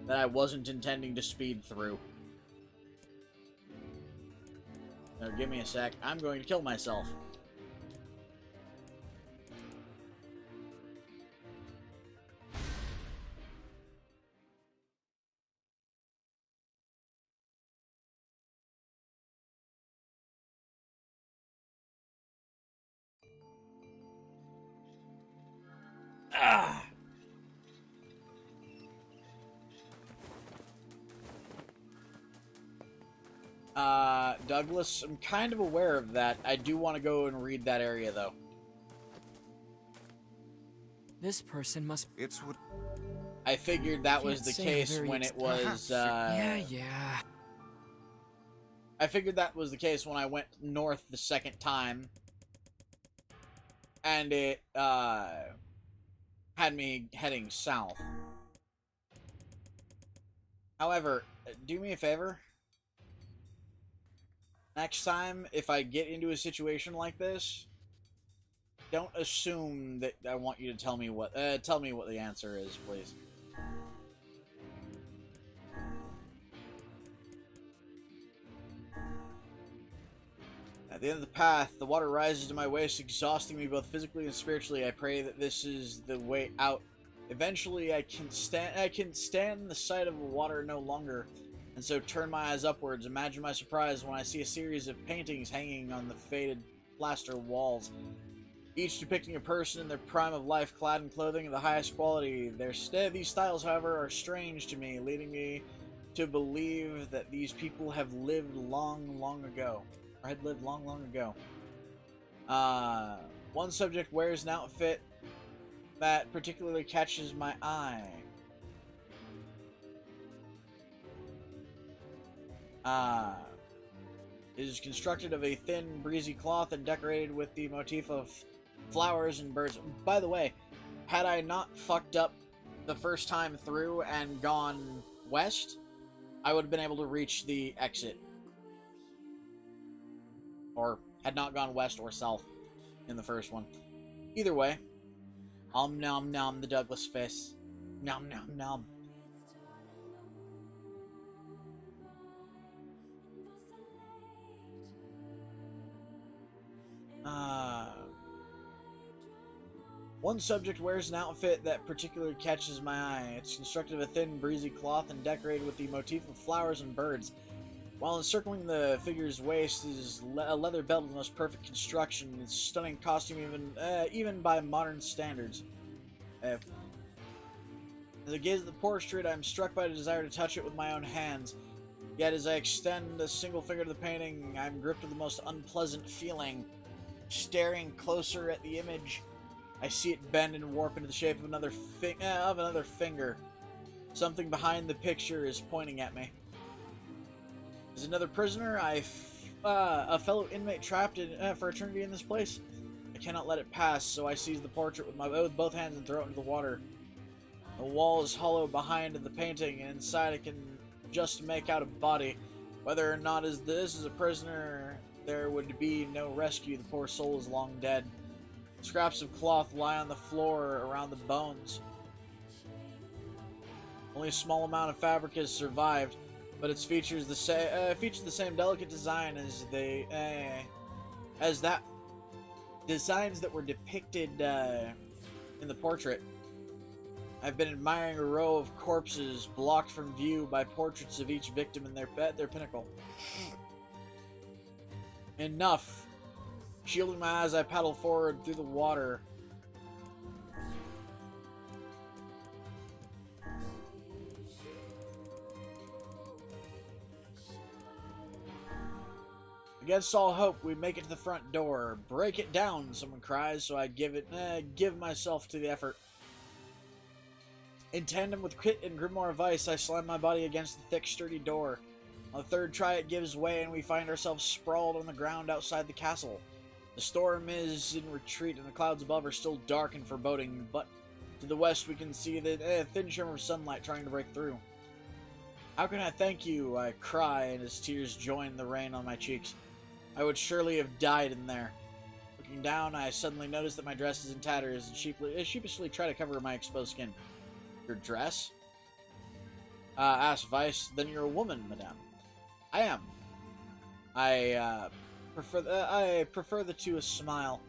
that I wasn't intending to speed through. No, give me a sec. I'm going to kill myself. Ah! Douglas, I'm kind of aware of that. I do want to go and read that area, though. This person must... It's what... I figured that was Can't the say case I'm when very it was, Yeah. I figured that was the case when I went north the second time. And it, had me heading south. However, do me a favor. Next time, if I get into a situation like this, don't assume that I want you to tell me what the answer is, please. At the end of the path, the water rises to my waist, exhausting me both physically and spiritually. I pray that this is the way out. Eventually, I can stand the sight of the water no longer, and so turn my eyes upwards. Imagine my surprise when I see a series of paintings hanging on the faded plaster walls, each depicting a person in their prime of life, clad in clothing of the highest quality. These styles, however, are strange to me, leading me to believe that these people have lived long ago. Or had lived long ago. One subject wears an outfit that particularly catches my eye. It is constructed of a thin, breezy cloth and decorated with the motif of flowers and birds. By the way, had I not fucked up the first time through and gone west, I would have been able to reach the exit. Or had not gone west or south in the first one. Either way, nom nom the Douglas face. Nom nom nom. One subject wears an outfit that particularly catches my eye. It's constructed of a thin, breezy cloth and decorated with the motif of flowers and birds. While encircling the figure's waist is a leather belt of the most perfect construction. It's stunning costume even by modern standards. As I gaze at the portrait, I am struck by the desire to touch it with my own hands. Yet as I extend a single finger to the painting, I am gripped with the most unpleasant feeling. Staring closer at the image, I see it bend and warp into the shape of another finger. Something behind the picture is pointing at me. Is another prisoner? A fellow inmate trapped for eternity in this place? I cannot let it pass, so I seize the portrait with both hands and throw it into the water. The wall is hollow behind the painting, and inside I can just make out a body. Whether or not this is a prisoner, there would be no rescue. The poor soul is long dead. Scraps of cloth lie on the floor around the bones. Only a small amount of fabric has survived, but it features the same delicate design as that designs that were depicted in the portrait. I've been admiring a row of corpses blocked from view by portraits of each victim in their pinnacle. Enough. Shielding my eyes, I paddle forward through the water. Against all hope, we make it to the front door. Break it down, someone cries, so I give myself to the effort. In tandem with Kit and Grimoire Vice, I slam my body against the thick, sturdy door. On the third try, it gives way, and we find ourselves sprawled on the ground outside the castle. The storm is in retreat, and the clouds above are still dark and foreboding, but To the west, we can see the thin shimmer of sunlight trying to break through. How can I thank you? I cry, and as tears join the rain on my cheeks. I would surely have died in there. Looking down, I suddenly notice that my dress is in tatters and sheepishly try to cover my exposed skin. Your dress? Asked Vice. Then you're a woman, madame. I am. I prefer the two a smile.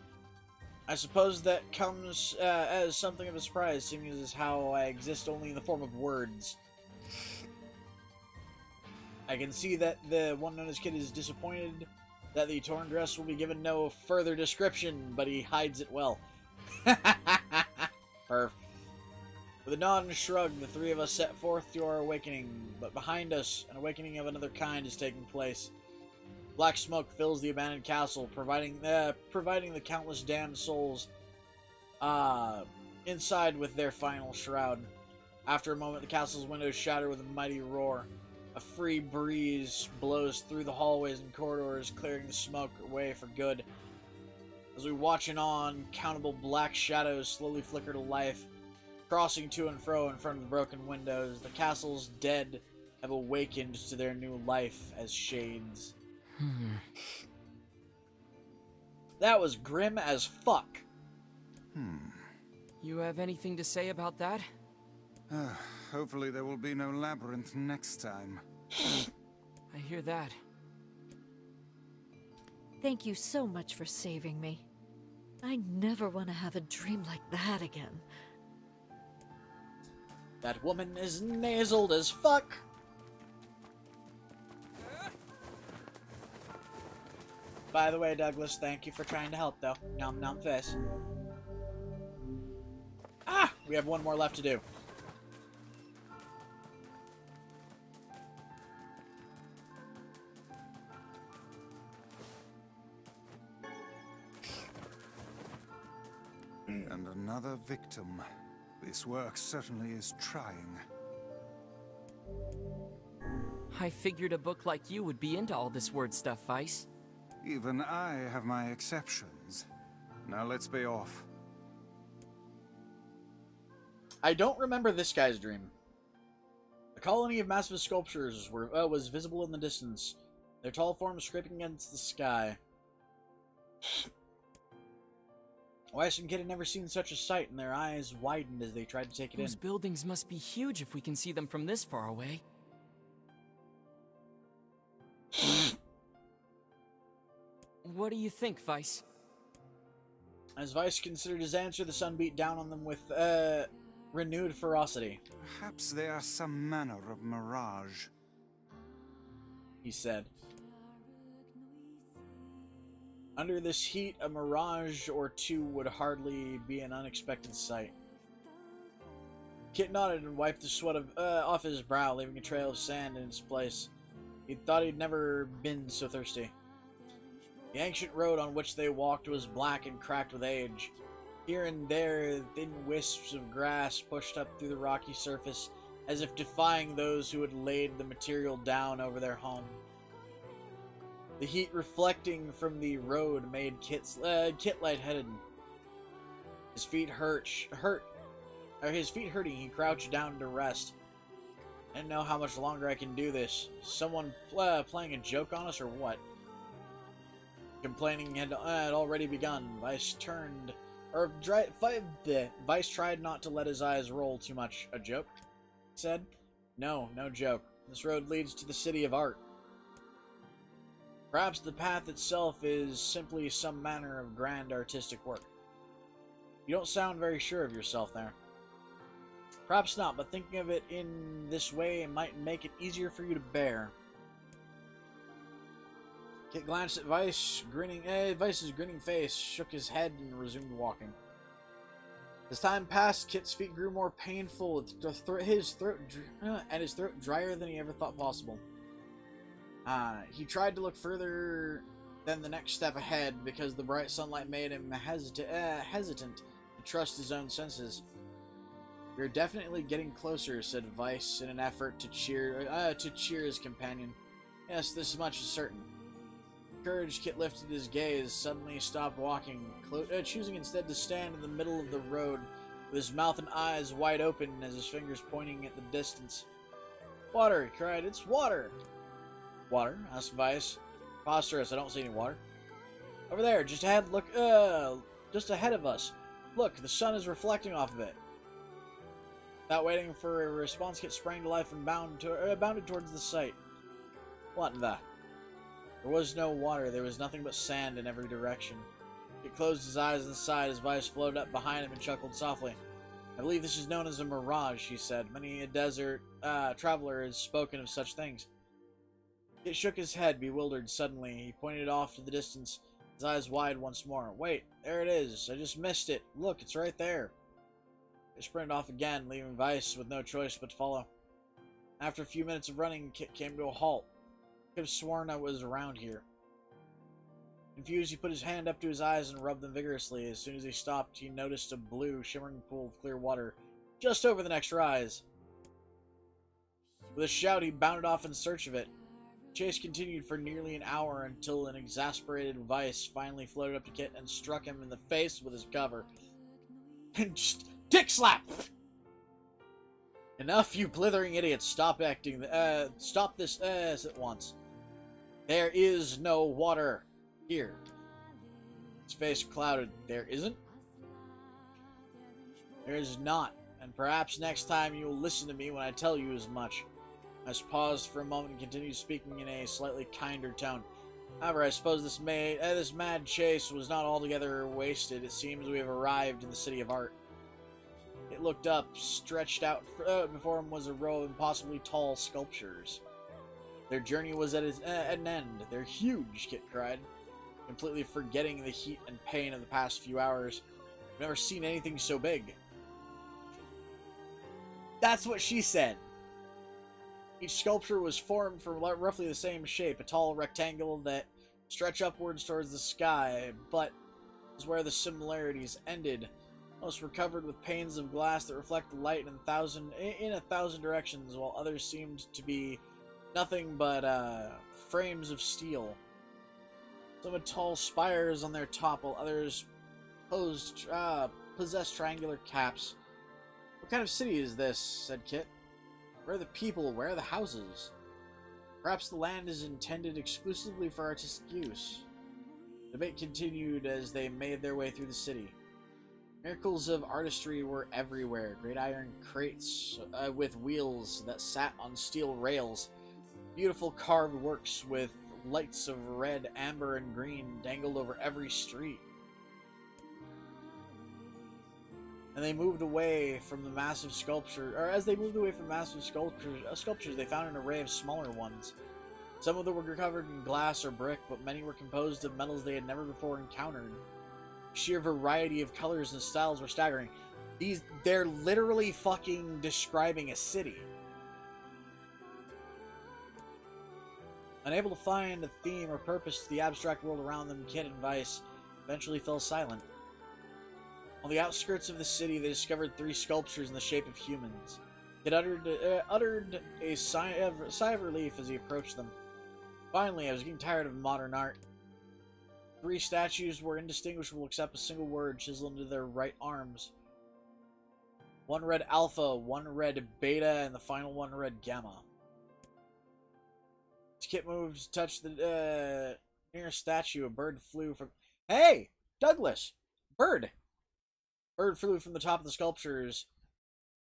I suppose that comes as something of a surprise, seeing as how I exist only in the form of words. I can see that the one known as Kid is disappointed that the torn dress will be given no further description, but he hides it well. Perf. With a nod and a shrug, the three of us set forth to our awakening, but behind us, an awakening of another kind is taking place. Black smoke fills the abandoned castle, providing the countless damned souls inside with their final shroud. After a moment, the castle's windows shatter with a mighty roar. A free breeze blows through the hallways and corridors, clearing the smoke away for good. As we watch in awe, uncountable black shadows slowly flicker to life, crossing to and fro in front of the broken windows. The castle's dead have awakened to their new life as shades. That was grim as fuck. You have anything to say about that? Hopefully there will be no labyrinth next time. I hear that. Thank you so much for saving me. I never want to have a dream like that again. That woman is nasaled as fuck. By the way, Douglas, thank you for trying to help, though. Nom nom face. Ah! We have one more left to do. And another victim. This work certainly is trying. I figured a book like you would be into all this word stuff, Vice. Even I have my exceptions. Now let's be off. I don't remember this guy's dream. A colony of massive sculptures was visible in the distance, their tall forms scraping against the sky. Weiss and Kid had never seen such a sight, and their eyes widened as they tried to take it in. Those buildings must be huge if we can see them from this far away. What do you think, Vice? As Vice considered his answer, the sun beat down on them with renewed ferocity. Perhaps they are some manner of mirage. He said. Under this heat, a mirage or two would hardly be an unexpected sight. Kit nodded and wiped the sweat off his brow, leaving a trail of sand in its place. He thought he'd never been so thirsty. The ancient road on which they walked was black and cracked with age. Here and there, thin wisps of grass pushed up through the rocky surface, as if defying those who had laid the material down over their home. The heat reflecting from the road made Kit lightheaded. His feet hurting, he crouched down to rest. I don't know how much longer I can do this. Someone playing a joke on us or what? Complaining had already begun. Vice tried not to let his eyes roll too much. A joke? He said. No, no joke. This road leads to the city of art. Perhaps the path itself is simply some manner of grand artistic work. You don't sound very sure of yourself there. Perhaps not, but thinking of it in this way might make it easier for you to bear. Kit glanced at Vice's grinning face, shook his head, and resumed walking. As time passed, Kit's feet grew more painful, his throat drier than he ever thought possible. He tried to look further than the next step ahead because the bright sunlight made him hesitant to trust his own senses. "You're definitely getting closer," said Vice in an effort to cheer his companion. "Yes, this much is certain." Encouraged, Kit lifted his gaze, suddenly stopped walking, choosing instead to stand in the middle of the road with his mouth and eyes wide open as his fingers pointing at the distance. Water, he cried. It's water! Water? Asked Vice. Preposterous, I don't see any water. Over there, just ahead, look, just ahead of us. Look, the sun is reflecting off of it. Without waiting for a response, Kit sprang to life and bounded towards the site. What the? There was no water, there was nothing but sand in every direction. Kit closed his eyes and sighed as Vice floated up behind him and chuckled softly. I believe this is known as a mirage, he said. Many a desert traveler has spoken of such things. Kit shook his head, bewildered suddenly. He pointed off to the distance, his eyes wide once more. Wait, there it is. I just missed it. Look, it's right there. He sprinted off again, leaving Vice with no choice but to follow. After a few minutes of running, Kit came to a halt. He could have sworn I was around here. Confused, he put his hand up to his eyes and rubbed them vigorously. As soon as he stopped, he noticed a blue, shimmering pool of clear water just over the next rise. With a shout, he bounded off in search of it. The chase continued for nearly an hour until an exasperated Vice finally floated up to Kit and struck him in the face with his cover. And just dick slap! Enough, you blithering idiots! Stop this at once. There is no water here. His face clouded. There isn't? There is not, and perhaps next time you will listen to me when I tell you as much. I paused for a moment and continued speaking in a slightly kinder tone. However, I suppose this mad chase was not altogether wasted. It seems we have arrived in the City of Art. It looked up. Stretched out before him was a row of impossibly tall sculptures. Their journey was at an end. They're huge, Kit cried, completely forgetting the heat and pain of the past few hours. I've never seen anything so big. That's what she said. Each sculpture was formed from roughly the same shape, a tall rectangle that stretched upwards towards the sky, but is where the similarities ended. Most were covered with panes of glass that reflect light in a thousand directions, while others seemed to be nothing but frames of steel. Some had tall spires on their top, while others possessed triangular caps. What kind of city is this? Said Kit. Where are the people? Where are the houses? Perhaps the land is intended exclusively for artistic use. The debate continued as they made their way through the city. Miracles of artistry were everywhere. Great iron crates with wheels that sat on steel rails. Beautiful carved works with lights of red, amber, and green dangled over every street. And they moved away from the massive sculpture, or as they moved away from massive sculptures, they found an array of smaller ones. Some of them were covered in glass or brick, but many were composed of metals they had never before encountered. The sheer variety of colors and styles were staggering. They're literally fucking describing a city. Unable to find a theme or purpose to the abstract world around them, Kit and Vice eventually fell silent. On the outskirts of the city, they discovered 3 sculptures in the shape of humans. Kit uttered a sigh of relief as he approached them. Finally, I was getting tired of modern art. 3 statues were indistinguishable except a single word chiseled into their right arms. One read Alpha, one read Beta, and the final one read Gamma. As Kit moved to touch the nearest statue, a bird flew from... Hey! Douglas! Bird! Bird flew from the top of the sculptures,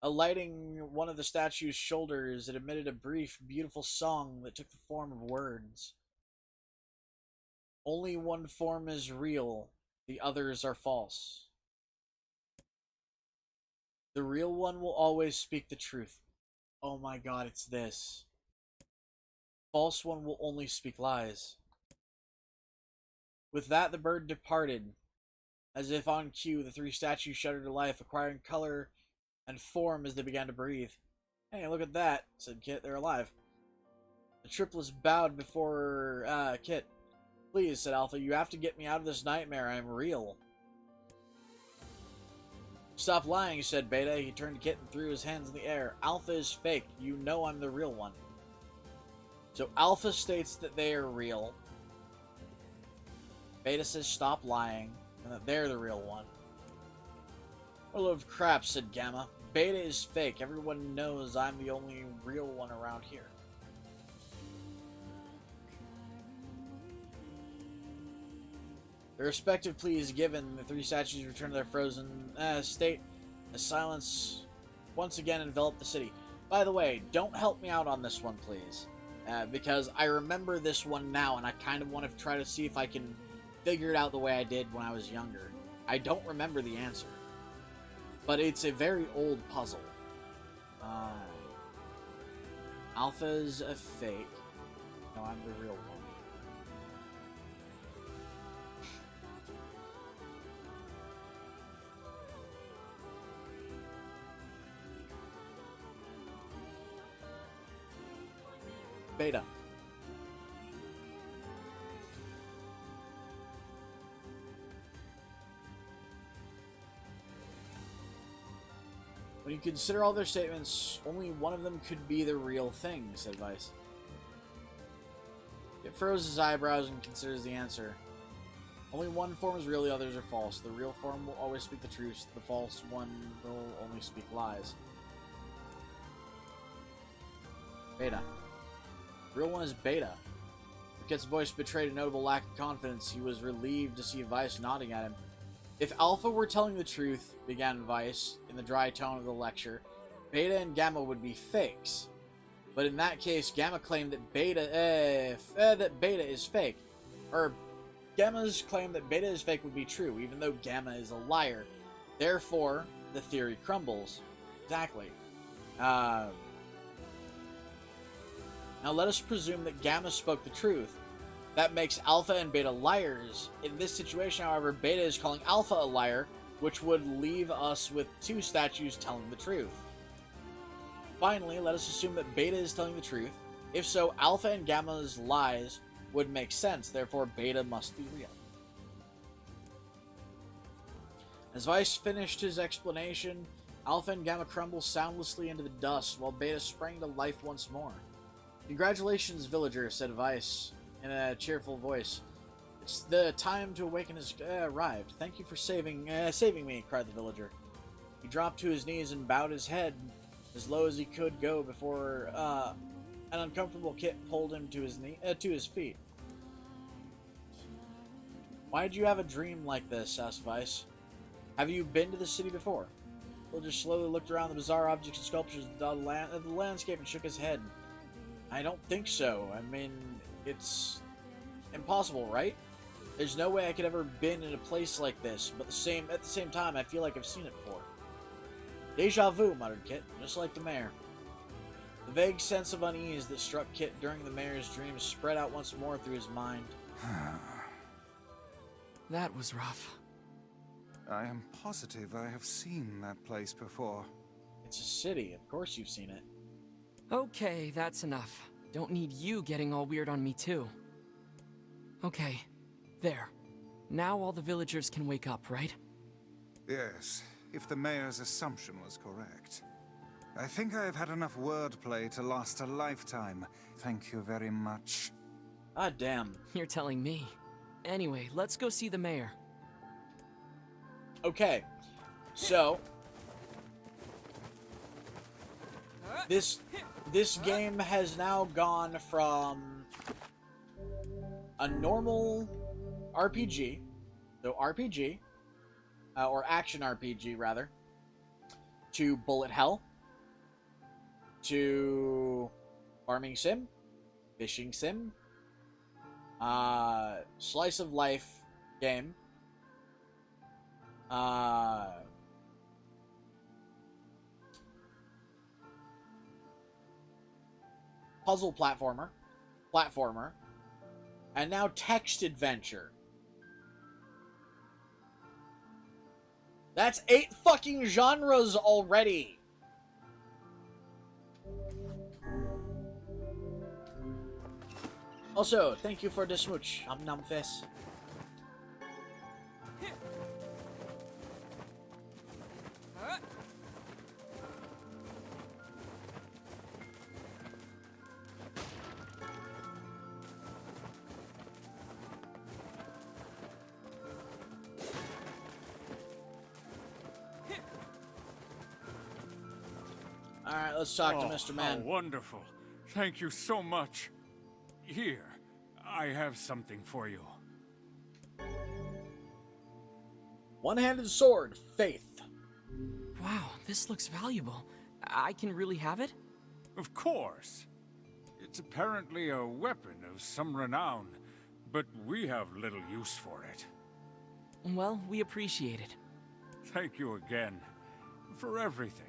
alighting one of the statue's shoulders. It emitted a brief, beautiful song that took the form of words. Only one form is real, the others are false. The real one will always speak the truth. Oh my god, it's this. False one will only speak lies. With that, the bird departed. As if on cue, the 3 statues shuddered to life, acquiring color and form as they began to breathe. Hey, look at that, said Kit. They're alive. The triplets bowed before Kit. Please, said Alpha, you have to get me out of this nightmare. I am real. Stop lying, said Beta. He turned to Kit and threw his hands in the air. Alpha is fake. You know I'm the real one. So Alpha states that they are real. Beta says stop lying, and that they're the real one. Full of crap, said Gamma. Beta is fake. Everyone knows I'm the only real one around here. The respective pleas given, the three statues return to their frozen state. The silence once again enveloped the city. By the way, don't help me out on this one, please. Because I remember this one now, and I kind of want to try to see if I can figure it out the way I did when I was younger. I don't remember the answer. But it's a very old puzzle. Alpha's a fake. No, I'm the real one. Beta. When you consider all their statements, only one of them could be the real thing, said Vice. It furrows his eyebrows and considers the answer. Only one form is real, the others are false. The real form will always speak the truth, the false one will only speak lies. Beta. The real one is Beta. Ricket's voice betrayed a notable lack of confidence. He was relieved to see Vice nodding at him. If Alpha were telling the truth, began Vice, in the dry tone of the lecture, Beta and Gamma would be fakes. But in that case, Gamma claimed that Beta is fake. Or, Gamma's claim that Beta is fake would be true, even though Gamma is a liar. Therefore, the theory crumbles. Exactly. Now let us presume that Gamma spoke the truth. That makes Alpha and Beta liars. In this situation, however, Beta is calling Alpha a liar, which would leave us with two statues telling the truth. Finally, let us assume that Beta is telling the truth. If so, Alpha and Gamma's lies would make sense, therefore Beta must be real. As Vice finished his explanation, Alpha and Gamma crumbled soundlessly into the dust, while Beta sprang to life once more. Congratulations, villager, said Vice in a cheerful voice. It's the time to awaken has arrived. Thank you for saving me, cried the villager. He dropped to his knees and bowed his head as low as he could go before an uncomfortable Kit pulled him to his feet. Why did you have a dream like this? Asked Vice. Have you been to the city before? The villager slowly looked around the bizarre objects and sculptures of the landscape and shook his head. I don't think so. I mean, it's impossible, right? There's no way I could ever been in a place like this, but at the same time, I feel like I've seen it before. Deja vu, muttered Kit, just like the mayor. The vague sense of unease that struck Kit during the mayor's dreams spread out once more through his mind. That was rough. I am positive I have seen that place before. It's a city, of course you've seen it. Okay, that's enough. Don't need you getting all weird on me too. Okay, there. Now all the villagers can wake up, right? Yes, if the mayor's assumption was correct. I think I have had enough wordplay to last a lifetime. Thank you very much. Ah, damn. You're telling me. Anyway, let's go see the mayor. Okay, so this game has now gone from a normal RPG, so RPG, or action RPG rather, to bullet hell, to farming sim, fishing sim, slice of life game, puzzle platformer, and now text adventure. That's 8 fucking genres already. Also, thank you for the smooch. Nom fest. Alright, let's talk to Mr. How Man. wonderful. Thank you so much. Here, I have something for you. One-handed sword, Faith. Wow, this looks valuable. I can really have it? Of course. It's apparently a weapon of some renown, but we have little use for it. Well, we appreciate it. Thank you again for everything.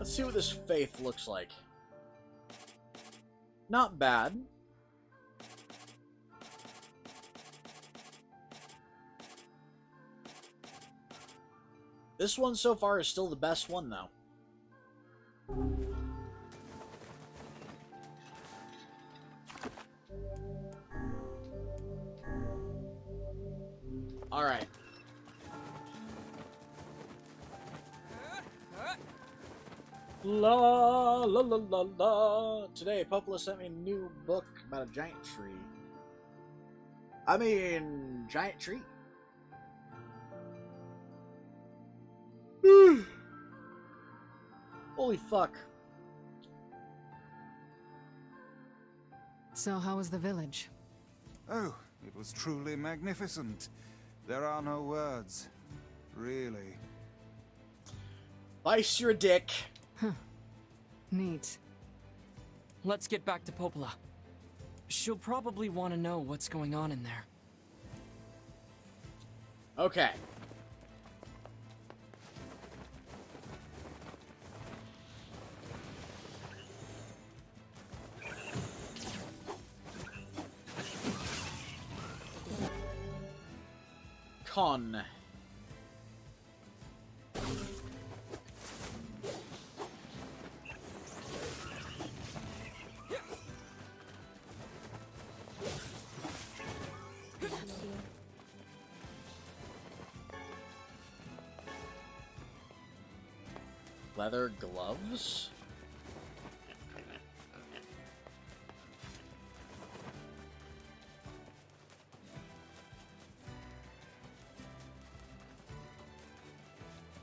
Let's see what this Faith looks like. Not bad. This one so far is still the best one, though. Alright. La la la la la. Today, Popola sent me a new book about a giant tree. I mean, giant tree. Holy fuck. So how was the village? Oh, it was truly magnificent. There are no words. Really. Vice your dick. Neat. Let's get back to Popola. She'll probably want to know what's going on in there. Okay. Con. Leather gloves?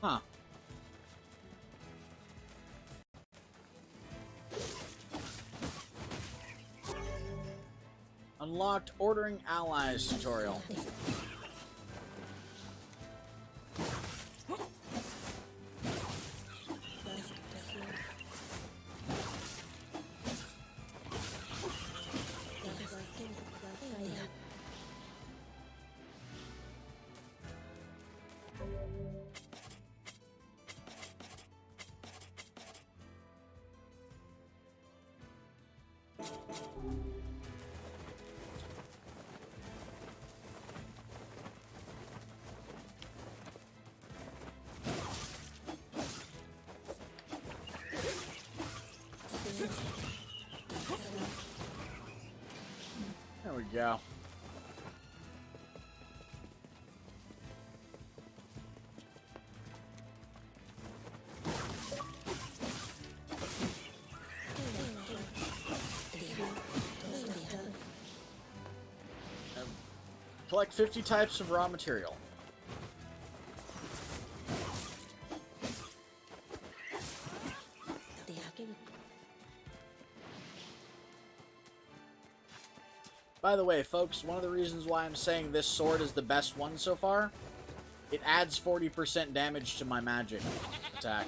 Huh. Unlocked ordering allies tutorial. There we go. Collect 50 types of raw material. By the way, folks, one of the reasons why I'm saying this sword is the best one so far, it adds 40% damage to my magic attack.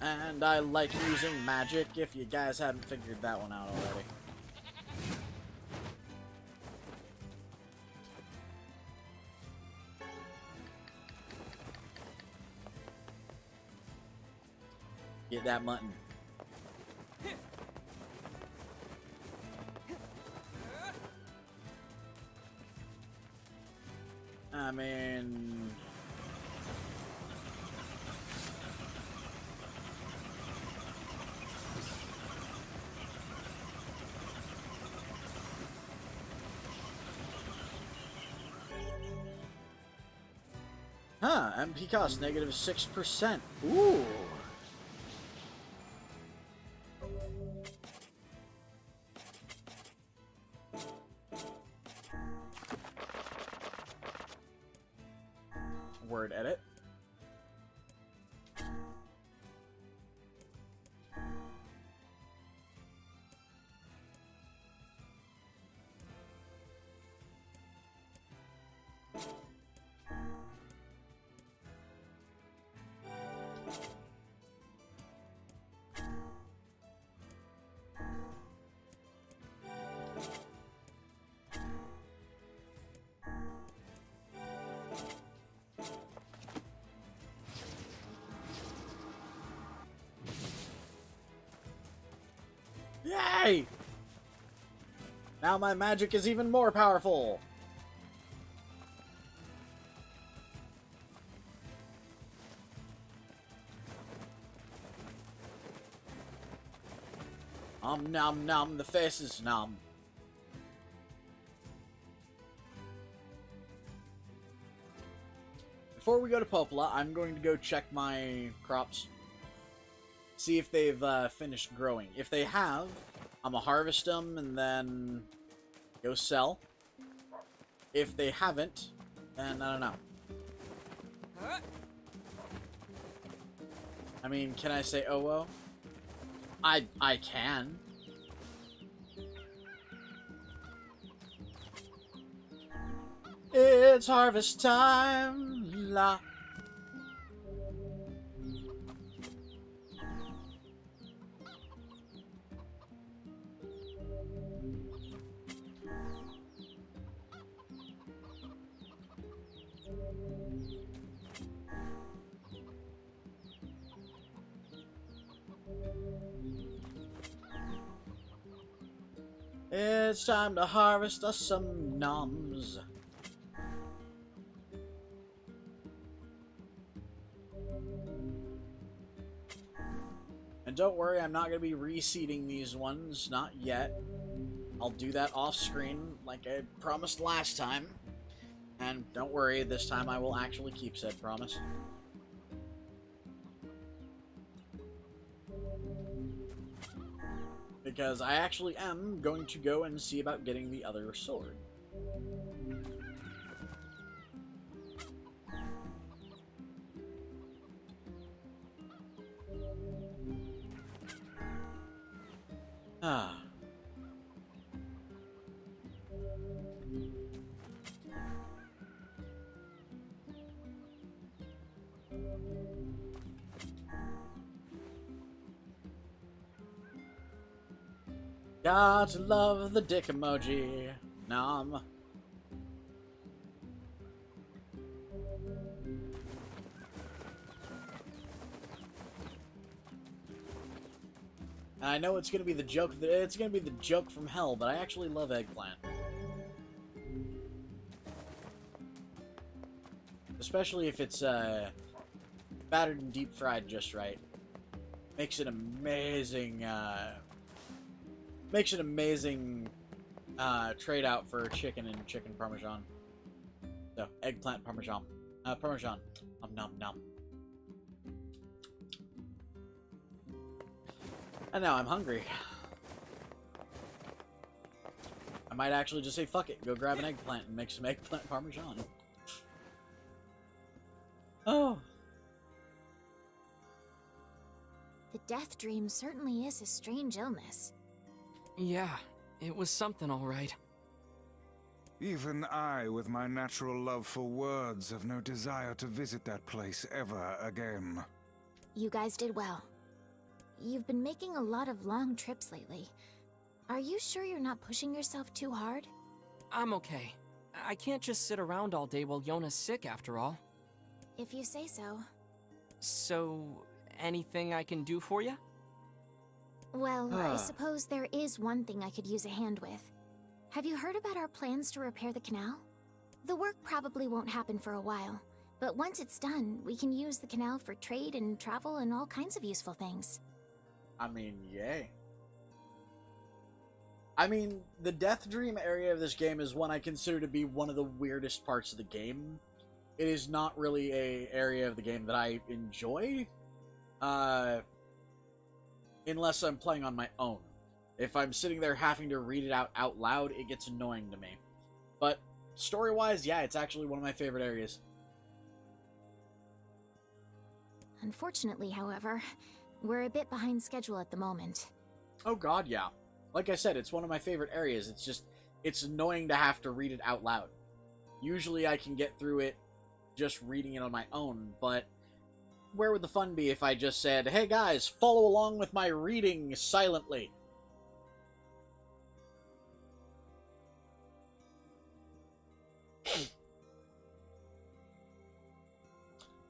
And I like using magic, if you guys haven't figured that one out already. Get that mutton. I mean... Huh, MP cost negative 6%. Ooh. sword edit. Yay! Now my magic is even more powerful! Nom nom, the face is numb. Before we go to Popola, I'm going to go check my crops. See if they've finished growing. If they have, I'm gonna harvest them and then go sell. If they haven't, then I don't know. I mean, can I say oh well? I can. It's harvest time, la. It's time to harvest us some noms. And don't worry, I'm not going to be reseeding these ones, not yet. I'll do that off screen like I promised last time. And don't worry, this time I will actually keep said promise. Because I actually am going to go and see about getting the other sword. Ah. Gotta love the dick emoji. Nom. I know it's gonna be the joke. It's gonna be the joke from hell, but I actually love eggplant. Especially if it's battered and deep fried just right. Makes it amazing. Makes an amazing trade out for chicken and chicken parmesan. So eggplant parmesan. Parmesan. Nom nom. And now I'm hungry. I might actually just say fuck it, go grab an eggplant and make some eggplant parmesan. Oh. The death dream certainly is a strange illness. Yeah, it was something all right. Even I, with my natural love for words, have no desire to visit that place ever again. You guys did well. You've been making a lot of long trips lately. Are you sure you're not pushing yourself too hard? I'm okay. I can't just sit around all day while Yona's sick, after all. If you say so. So, anything I can do for you? Well, I suppose there is one thing I could use a hand with. Have you heard about our plans to repair the canal? The work probably won't happen for a while, but once it's done, we can use the canal for trade and travel and all kinds of useful things. I mean, yay. I mean, the Death Dream area of this game is one I consider to be one of the weirdest parts of the game. It is not really a area of the game that I enjoy, unless I'm playing on my own. If I'm sitting there having to read it out loud, it gets annoying to me. But story-wise, yeah, it's actually one of my favorite areas. Unfortunately, however, we're a bit behind schedule at the moment. Oh god, yeah. Like I said, it's one of my favorite areas. It's just, it's annoying to have to read it out loud. Usually I can get through it just reading it on my own, but where would the fun be if I just said, hey guys, follow along with my reading silently?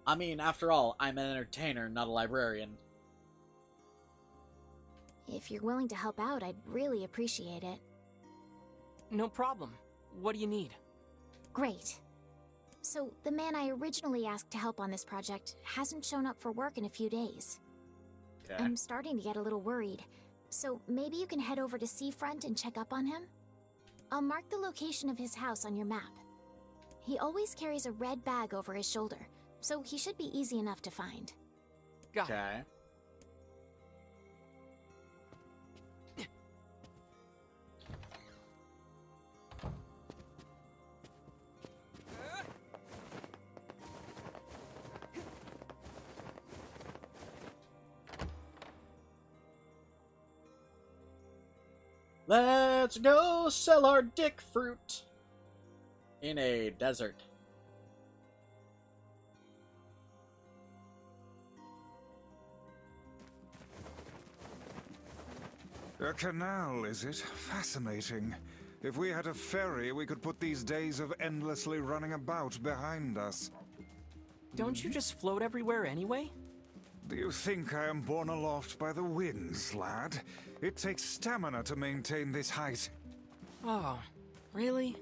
I mean, after all, I'm an entertainer, not a librarian. If you're willing to help out, I'd really appreciate it. No problem. What do you need? Great. So, the man I originally asked to help on this project hasn't shown up for work in a few days. Okay. I'm starting to get a little worried, so maybe you can head over to Seafront and check up on him? I'll mark the location of his house on your map. He always carries a red bag over his shoulder, so he should be easy enough to find. Got it. Okay. Let's go sell our dick fruit in a desert. A canal, is it? Fascinating. If we had a ferry, we could put these days of endlessly running about behind us. Don't you just float everywhere anyway? Do you think I am borne aloft by the winds, lad? It takes stamina to maintain this height. Oh, really?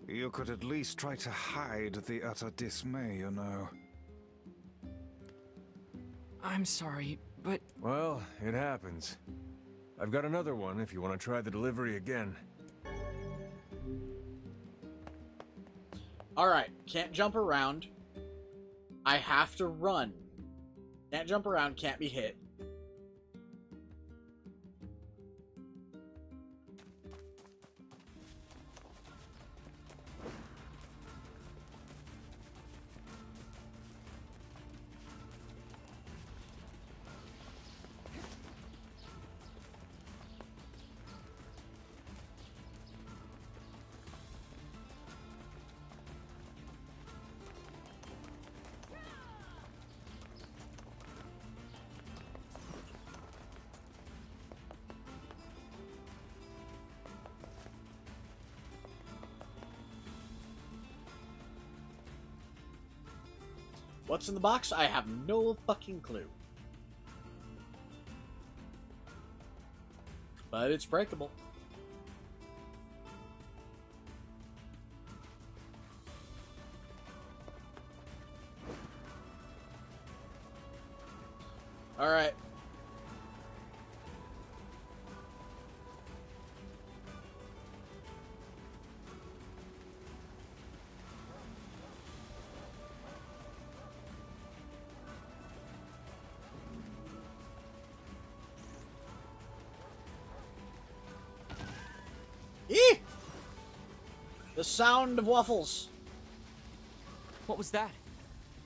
You could at least try to hide the utter dismay, you know. I'm sorry, but Well, it happens. I've got another one if you want to try the delivery again. Alright, can't jump around. I have to run. Can't jump around, can't be hit. What's in the box? I have no fucking clue. But it's breakable. Alright. Eee! The sound of waffles. what was that?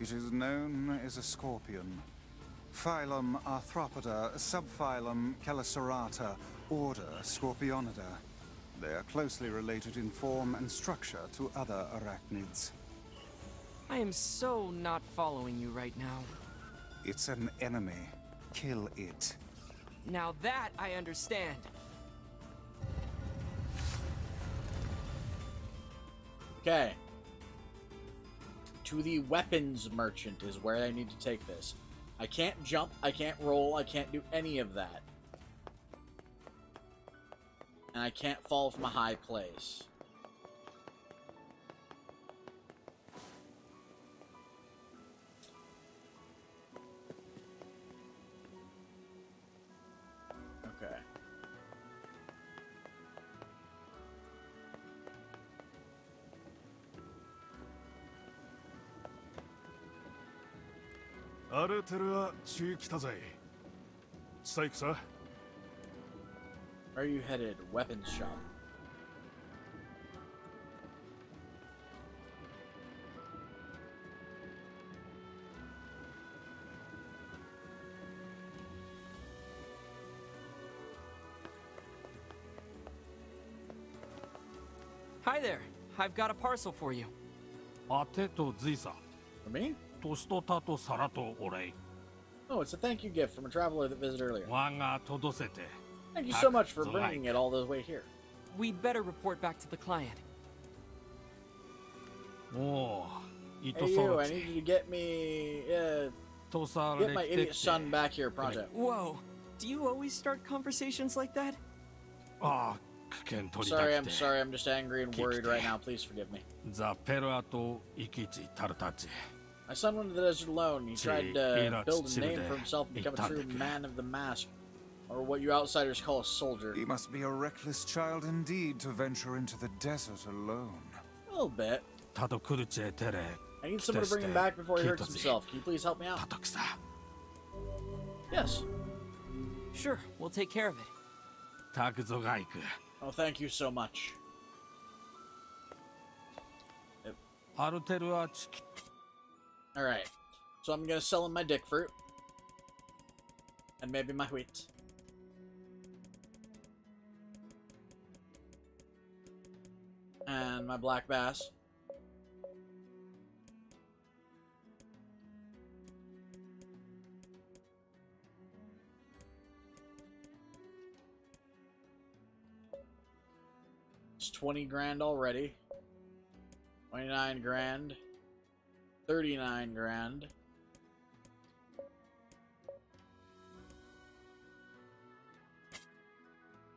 It is known as a scorpion. Phylum Arthropoda, subphylum Chelicerata, order Scorpionidae. They are closely related in form and structure to other arachnids. I am so not following you right now. It's an enemy. Kill it. Now that I understand. Okay. To the weapons merchant is where I need to take this. I can't jump, I can't roll, I can't do any of that. And I can't fall from a high place. Okay. Where are you headed? Weapons shop. Hi there. I've got a parcel for you. あてとずいさ。 For me? としとたとさらとお礼。 Oh, it's a thank you gift from a traveler that visited earlier. わがとどせて。 Thank you so much for bringing it all the way here. We'd better report back to the client. おお、い Hey とそ you, ろ I ち。 need you to get me, とさ get れ my て idiot て。 son back here project. Whoa. Do you always start conversations like that? ああ、危険取りた Sorry, く I'm て。 sorry, I'm just angry and worried right now. Please forgive me. ザペルアとイキチタルタチ。 My son went to the desert alone. He tried to build a name for himself and become a true Itadeke. man of the mask. Or what you outsiders call a soldier. He must be a reckless child indeed to venture into the desert alone. A little bit. たとくるちえてれ。 I need someone to bring him back before he hurts himself. Can you please help me out? たとくさ。 Yes. Sure, we'll take care of it. たくぞがいく。 Oh, thank you so much. アルテルアチキ。 Alright. So I'm gonna sell him my dick fruit. And maybe my wheat. And my black bass. It's 20 grand already. 29 grand. 39 grand.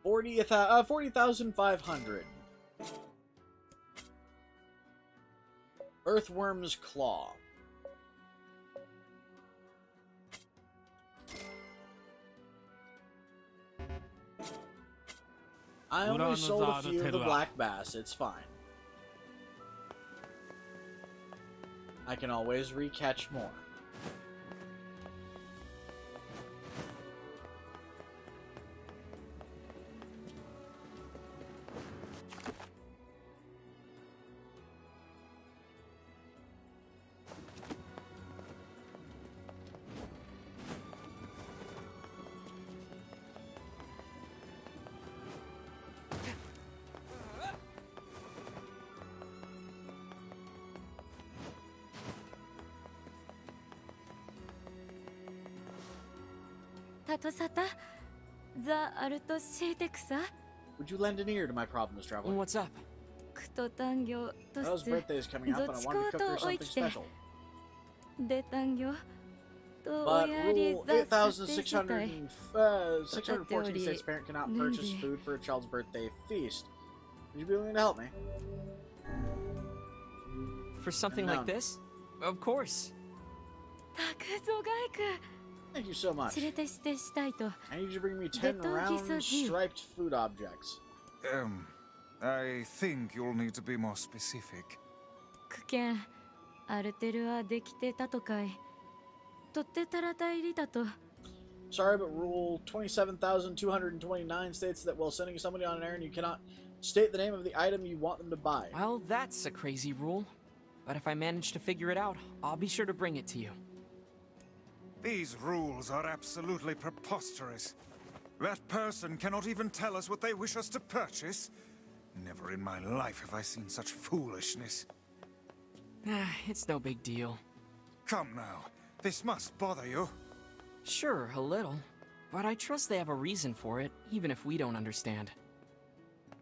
$40,500. Earthworm's Claw. I only sold a few of the black bass, it's fine. I can always recatch more. Would you lend an ear to my problems, traveler? What's up? Belle's birthday is coming up and I wanted to cook her something special. But Rule 8,614 states parent cannot purchase food for a child's birthday feast. Would you be willing to help me? For something No. like this? Of course. Thank you so much. I need you to bring me 10 round striped food objects. I think you'll need to be more specific. Sorry, but Rule 27,229 states that while sending somebody on an errand, you cannot state the name of the item you want them to buy. Well, that's a crazy rule. But if I manage to figure it out, I'll be sure to bring it to you. These rules are absolutely preposterous. That person cannot even tell us what they wish us to purchase. Never in my life have I seen such foolishness. It's no big deal. Come now, this must bother you. Sure, a little. But I trust they have a reason for it, even if we don't understand.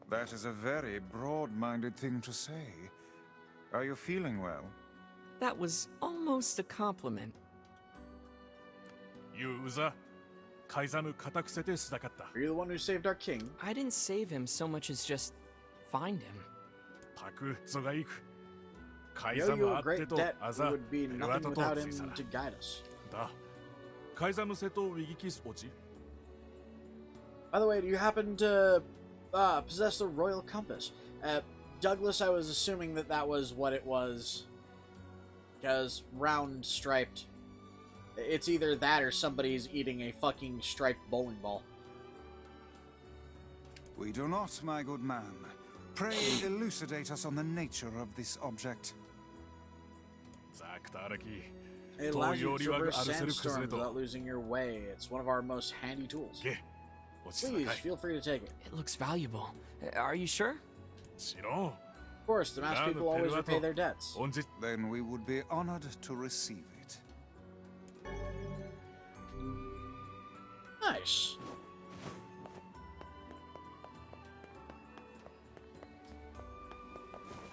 That is a very broad-minded thing to say. Are you feeling well? That was almost a compliment. ユーザ、カイザム固くせてしたかった。 Are you the one who saved our king? I didn't save him so much as just find him. たくぞがいく。カ We イ owe ザ you ム a あって great と debt. あ We ざ、 would be エルワ nothing トと without つ him いさら。 to guide us. だ。カイザムセとウィギキスオチ。 By the way, do you happen to possess the royal compass? Douglas, I was assuming that that was what it was. Because round striped. It's either that or somebody's eating a fucking striped bowling ball. We do not, my good man. Pray elucidate us on the nature of this object. ザクタラキ。 It 遠 allows い you よ to りはアル traverse セルクスレ sandstorms と。 without losing your way. It's one of our most handy tools. ゲ、落ち着 Please, かい。 feel free to take it. It looks valuable. Are you sure? しろん。Of course, the masked people always repay their debts. 恩じ Then we would be honored to receive it. Nice.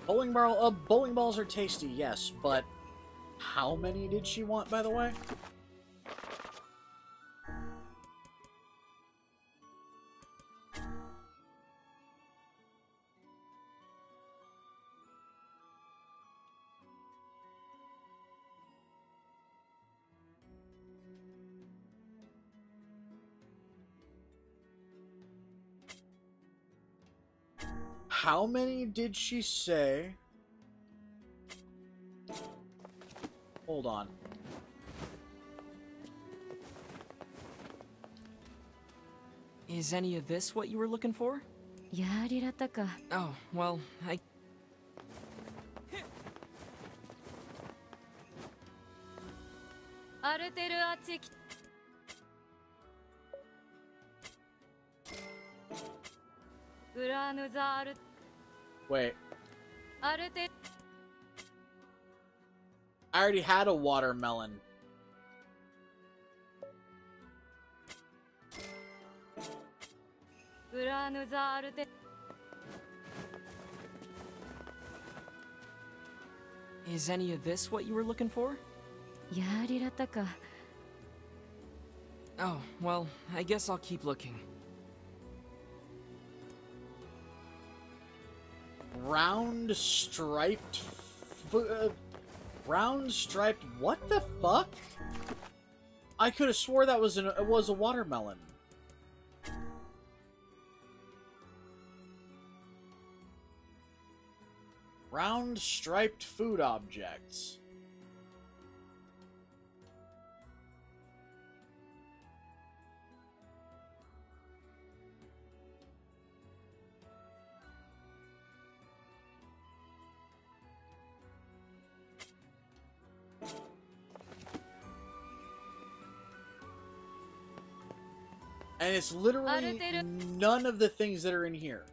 Bowling balls are tasty, yes, but how many did she want, by the way? How many did she say? Hold on. Is any of this what you were looking for? やりらたか。 Oh, well, I... アルテルアチキ。グラヌザール。 Wait, アルテ。 I already had a watermelon. Is any of this what you were looking for? やりらたか。 Oh, well, I guess I'll keep looking. Round striped... round striped... What the fuck? I could have swore that was a watermelon. Round striped food objects. And it's literally none of the things that are in here.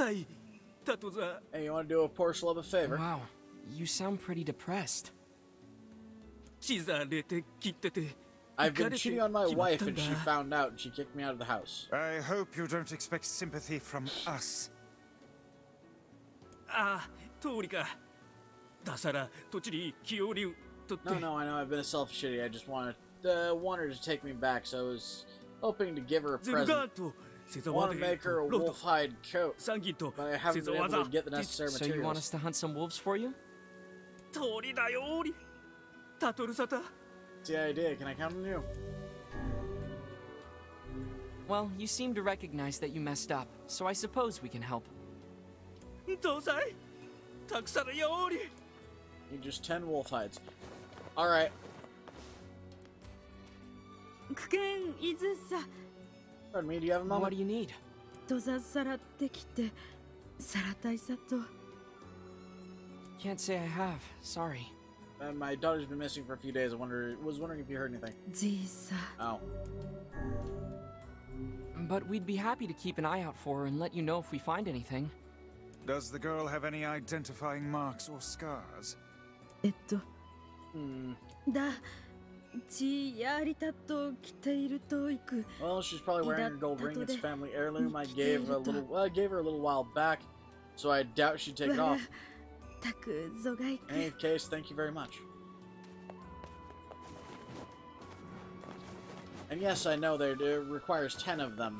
Hey, you want to do a poor schlub a favor? Wow, you sound pretty depressed. I've been cheating on my wife and she found out and she kicked me out of the house. I hope you don't expect sympathy from us. ああ、通りか。だから土地に気をりとって。 No, I know I've been a selfish idiot. I just wanted her to take me back, so I was hoping to give her a present. I want to make her a wolf hide coat, but I haven't been able to get the necessary So you want materials. us to hunt some wolves for you? 通りだより。タトルサタ。 It's the idea. Can I count on you? Well, you seem to recognize that you messed up, so I suppose we can help. どうさい。たくさんより。 Need just 10 wolf hides. Alright. 苦剣いずさ。 Pardon me, do you have a What moment? do you need? とざさらってきて、さらたいさと。 Can't say I have. Sorry. My daughter's been missing for a few days. I was wondering if you heard anything. じいさ。 Oh. But we'd be happy to keep an eye out for her and let you know if we find anything. Does the girl have any identifying marks or scars? だ。ちやりたと着ているといく。 Well, she's probably wearing her gold ring. It's family heirloom. I gave her a little while back, so I doubt she'd take it off. たくぞがいく。 In any case, thank you very much. And yes, I know that it requires 10 of them,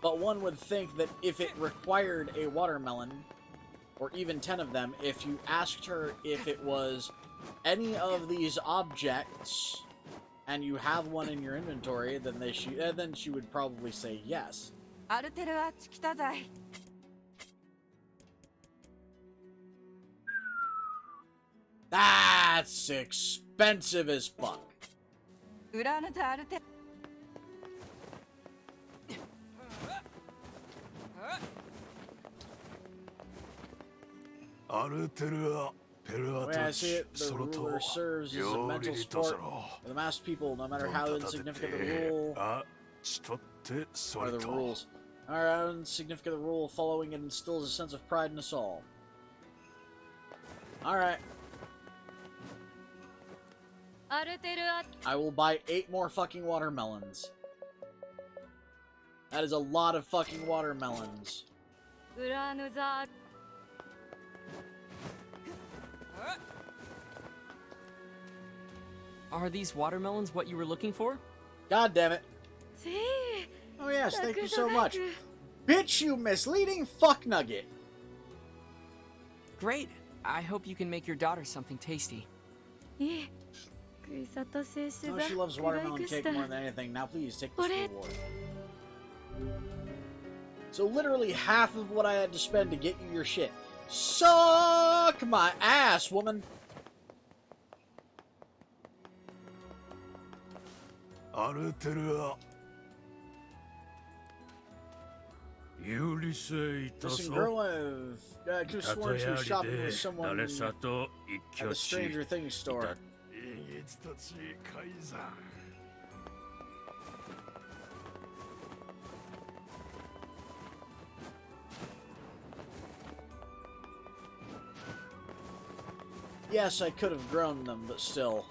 but one would think that if it required a watermelon, or even 10 of them, if you asked her if it was any of these objects and you have one in your inventory, then then she would probably say yes. アルテルはチキタ剤 That's expensive as fuck. ウラーヌタアルテ アルテルア The way I see it, the ruler serves as a mental support for the masked people, no matter how insignificant the rule or the rules. No matter how insignificant the rule, following it instills a sense of pride in us all. Alright. アルテルア I will buy 8 more fucking watermelons. That is a lot of fucking watermelons. ウラーヌザ Are these watermelons what you were looking for? God damn it. せ Oh yes, ー thank you so much. Bitch, you misleading fuck nugget. Great. I hope you can make your daughter something tasty. いえ食いさとせし Oh, ざ she loves くらい watermelon くし cake た more than anything. Now please take this What it- reward. So literally half of what I had to spend to get you your shit. Suck my ass, woman. アルテルア有理性いた Listen, ぞ girl, I could have sworn she was shopping with someone 誰 at さと一 the 挙し Stranger Things store. 英傑たちカイザー Yes, I could have grown them, but still.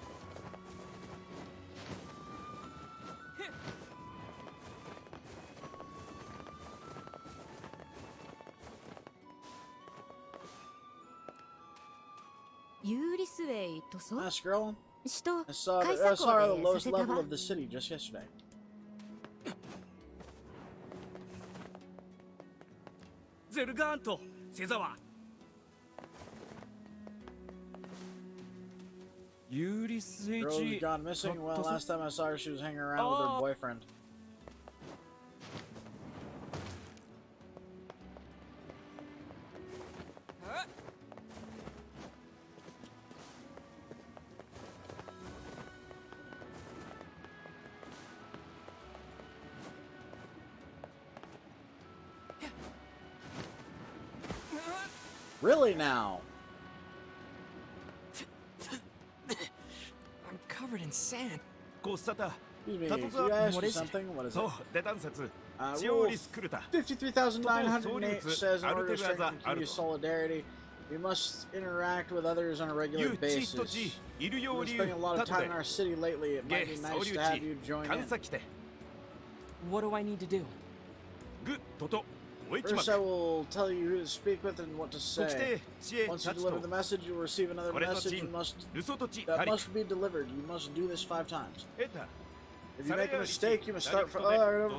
Last girl, 使徒 I saw 開 her 鎖港 at the で lowest させた level わ of the city just yesterday. ゼルガーントセザワ有理性 Girl who's gone missing. Well, last time I saw her, she was hanging around with her boyfriend. Really now? I'm covered in sand. コッサタ Excuse me, タ can トザ I ask What you is it? something? What is そう it? デタン説 チ Rule オリスクルタ 53,908 says in order to strengthen community solidarity, we must interact with others on a regular ユチと basis. ジいる We've よ been うに spending a lot of タト time in で our city lately. It ゲ might be ソ nice リ to ュ have チ you join 監 in. 査来て What do I need to do? グトトウェイチマ First, I will tell you who to speak with and what to コキ say. テチエ Once チ you ャチ deliver ト the message, you'll receive another これと message チ you ン must, ルソトチ that カリ must be delivered. You must do this 5 times. エタ If you make a mistake, you must start from,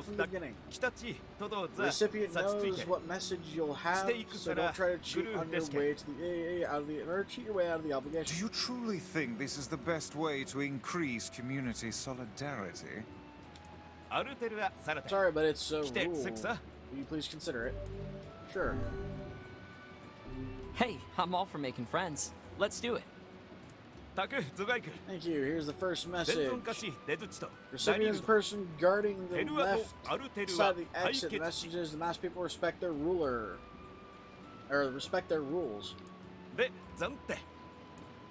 from the beginning. キタチトド The ザ recipient サチつい knows て what message you'll have, so don't try to cheat on your way to the out of the or cheat your way out of the Do obligation. you truly think this is the best way to increase community solidarity? アルテルアサラテ Sorry, but it's a 来て rule. セクサ Will you please consider it? Sure. Hey, I'm all for making friends. Let's do it. タクズガイク Thank you. Here's the first 全 message. 存化しデズチト Recipient is a person guarding the テルア left とアルテル side ア of the 対 exit. The 決 message is the masked people respect their ruler. Or respect their rules. でザンテ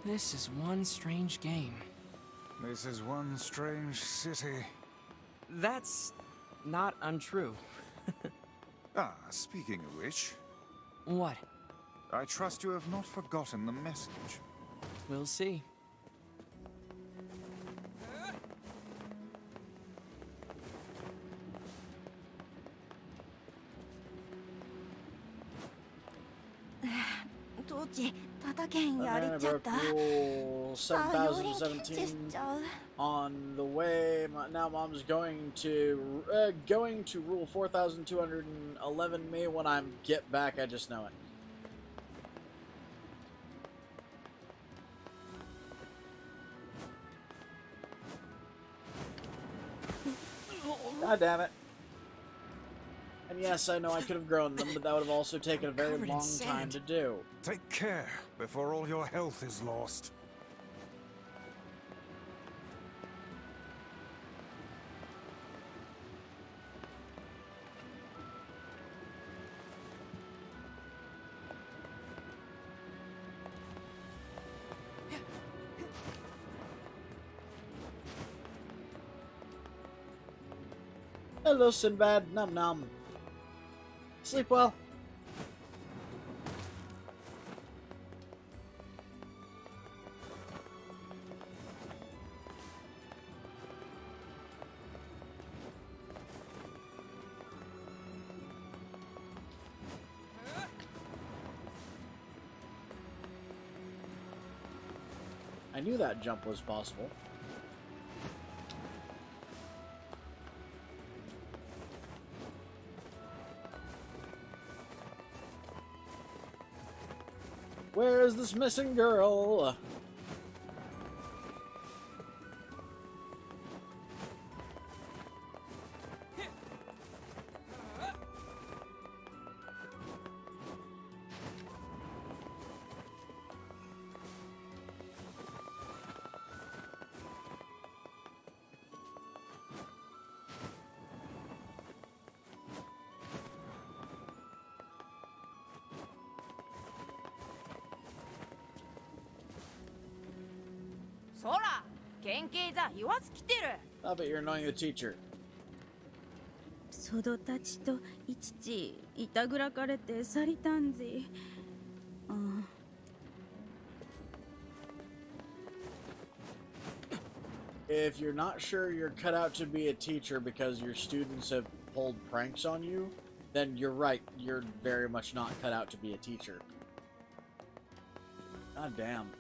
This is one strange game. This is one strange city. That's not untrue. Ah, speaking of which, What? I trust you have not forgotten the message. We'll see. I broke rule 7017 on the way. Now mom's going to rule 4211 me when I get back. I just know it. God damn it. And yes, I know I could have grown them, but that would have also taken a very Covered in long time sand. to do. Take care before all your health is lost. Hello, Sinbad. Num num. Sleep well. I knew that jump was possible. Where is this missing girl? I bet you're annoying the teacher. そどたちといちちいたぐらかれて去りたんぜ。If you're not sure you're cut out to be a teacher because your students have pulled pranks on you, then you're right. You're very much not cut out to be a teacher. God damn.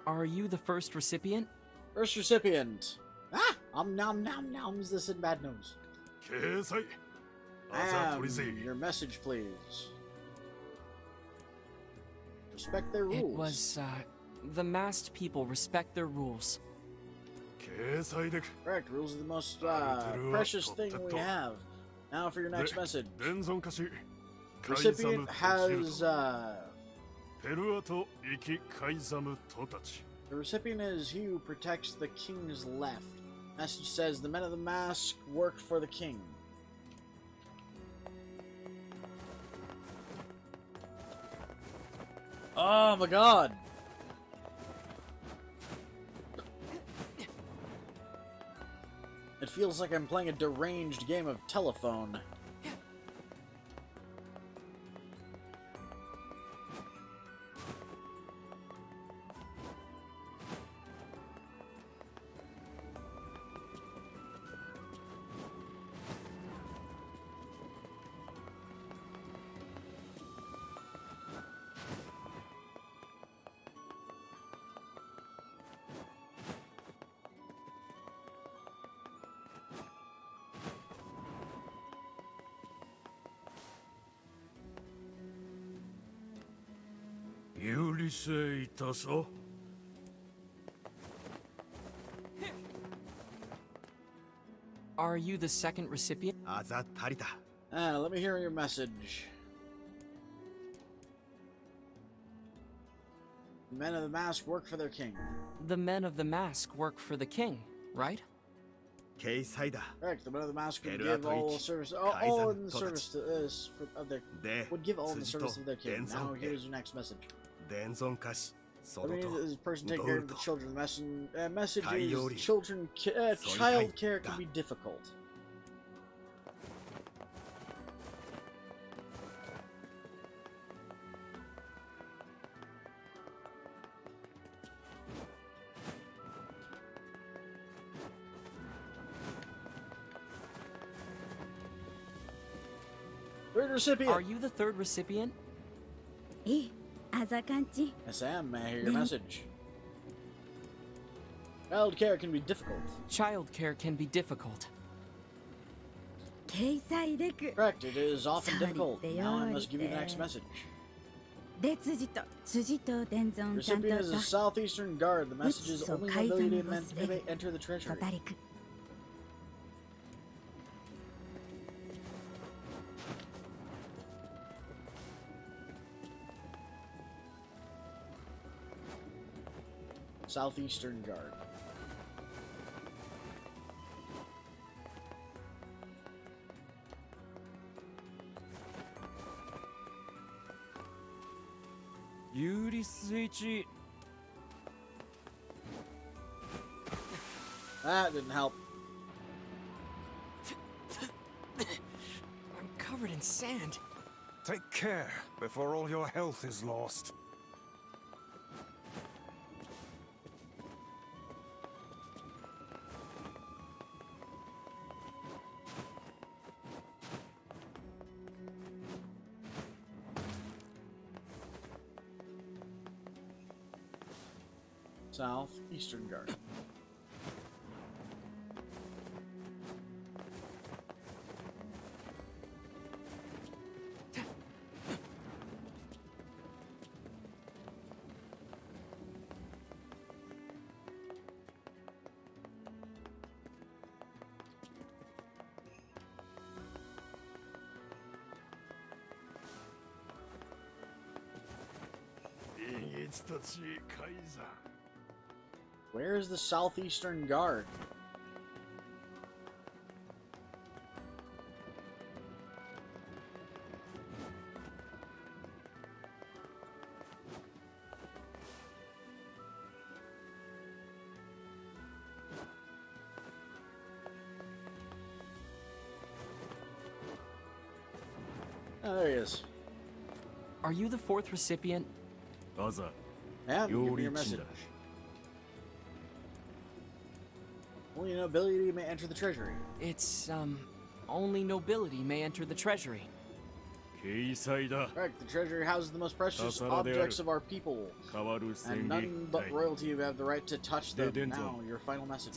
Are you the first recipient? First recipient. Ah! Nom nom noms the Sinbad nose. Your message, please. Respect their rules. It was, the masked people respect their rules. Correct. Rules are the most precious thing we have. Now for your next message. Recipient has the recipient is he who protects the king's left. Message says the men of the mask worked for the king. Oh my god! It feels like I'm playing a deranged game of telephone. Are you the second recipient? Let me hear your message. The men of the mask work for their king. The men of the mask work for the king, right? Correct. The men of the mask would give all service, all in the service to of their would give all in the service of their king. Now here's your next message. I mean, this person taking care of the children. The message is child care can be difficult. Third recipient. Are you the third recipient? え、あざかんち。 Yes, I am. May I hear your message? Childcare can be difficult. Childcare can be difficult. 掲載レク Correct, it is often difficult. Sorry, Now I must give you the next message. で辻と伝存ちゃんと Recipient is a southeastern guard. The message is only mobility and men may enter the と treasury. バリク Southeastern guard. That didn't help. I'm covered in sand. Take care before all your health is lost. Southeastern guard. Where is the Southeastern Guard? Oh, there he is. Are you the fourth recipient? Yeah, give me your message. Only nobility may enter the treasury. It's, only nobility may enter the treasury. Correct, the treasury houses the most precious objects of our people, and none but royalty have the right to touch them. Now, your final message.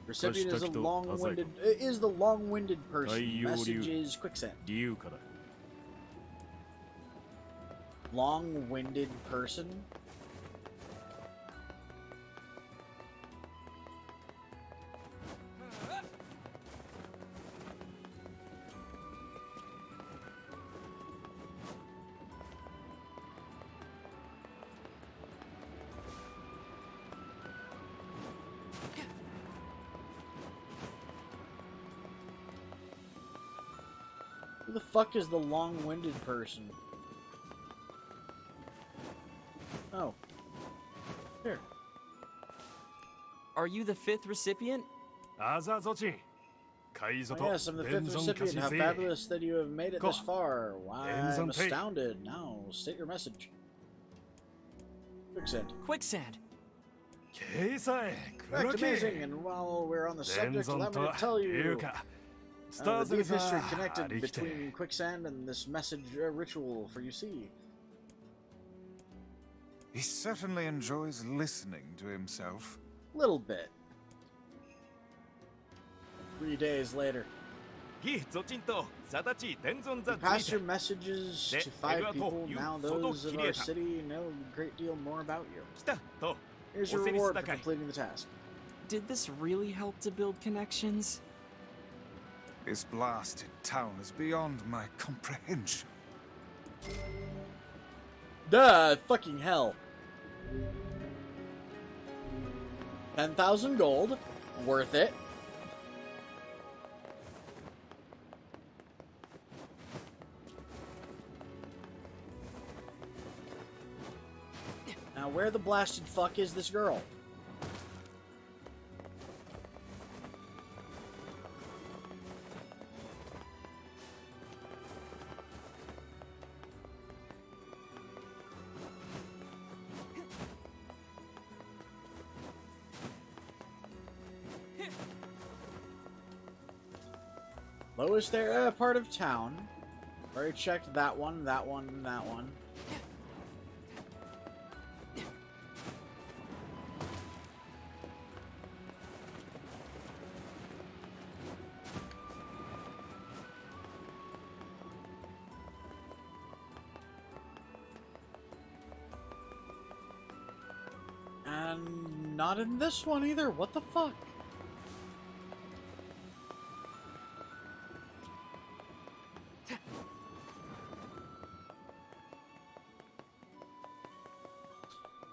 Recipient is a the long-winded person. Message is quicksand. Long-winded person? Who the fuck is the long-winded person? Oh. Here. Are you the fifth recipient? Oh, yes, I'm the fifth recipient. How fabulous that you have made it this far. Why, I'm astounded. Now, state your message. Quicksand. Quicksand. Correct, amazing. And while we're on the subject, allow me to tell you the deep history connected between quicksand and this message ritual, for you see. He certainly enjoys listening to himself. Little bit. 3 days later. You pass your messages to 5 people. Now those of our city know a great deal more about you. Here's your reward for completing the task. Did this really help to build connections? This blasted town is beyond my comprehension. Duh, fucking hell. 10,000 gold. Worth it. Now, where the blasted fuck is this girl? Lowest there, part of town. Already checked that one, that one, and that one. And not in this one either. What the fuck?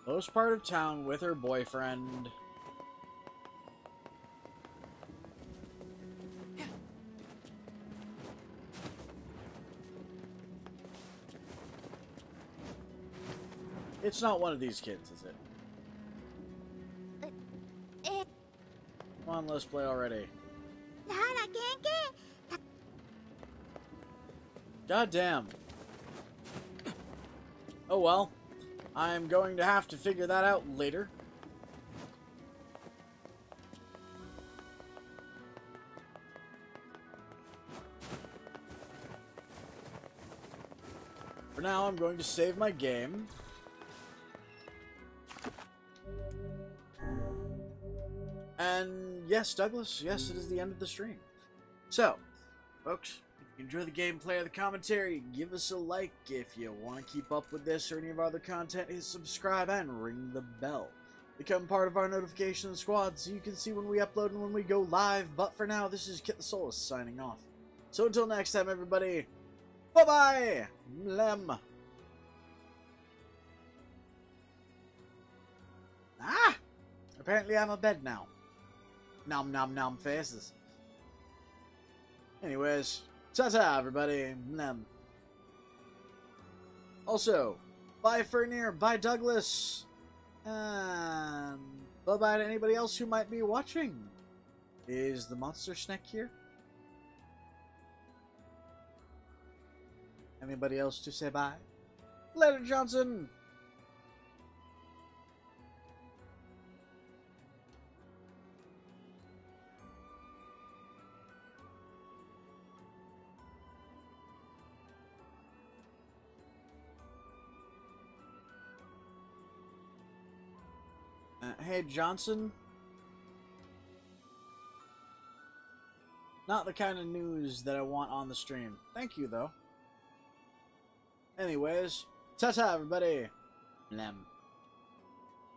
Close part of town with her boyfriend. It's not one of these kids, is it? Come on, let's play already. God damn. Oh well. I'm going to have to figure that out later. For now, I'm going to save my game. And yes, Douglas, yes, it is the end of the stream. So, folks, if you enjoy the gameplay or the commentary, give us a like. If you want to keep up with this or any of our other content, hit subscribe and ring the bell. Become part of our notification squad so you can see when we upload and when we go live. But for now, this is Kitthesoulless signing off. So until next time, everybody, bye-bye! Mlem. Ah! Apparently I'm a bed now. Nom nom nom faces. Anyways, ta-ta everybody. Also, bye Furry, bye Douglas, and bye-bye to anybody else who might be watching. Is the monster snack here? Anybody else to say bye? Later, Johnson! Hey, Johnson? Not the kind of news that I want on the stream. Thank you, though. Anyways, ta-ta, everybody. Lem.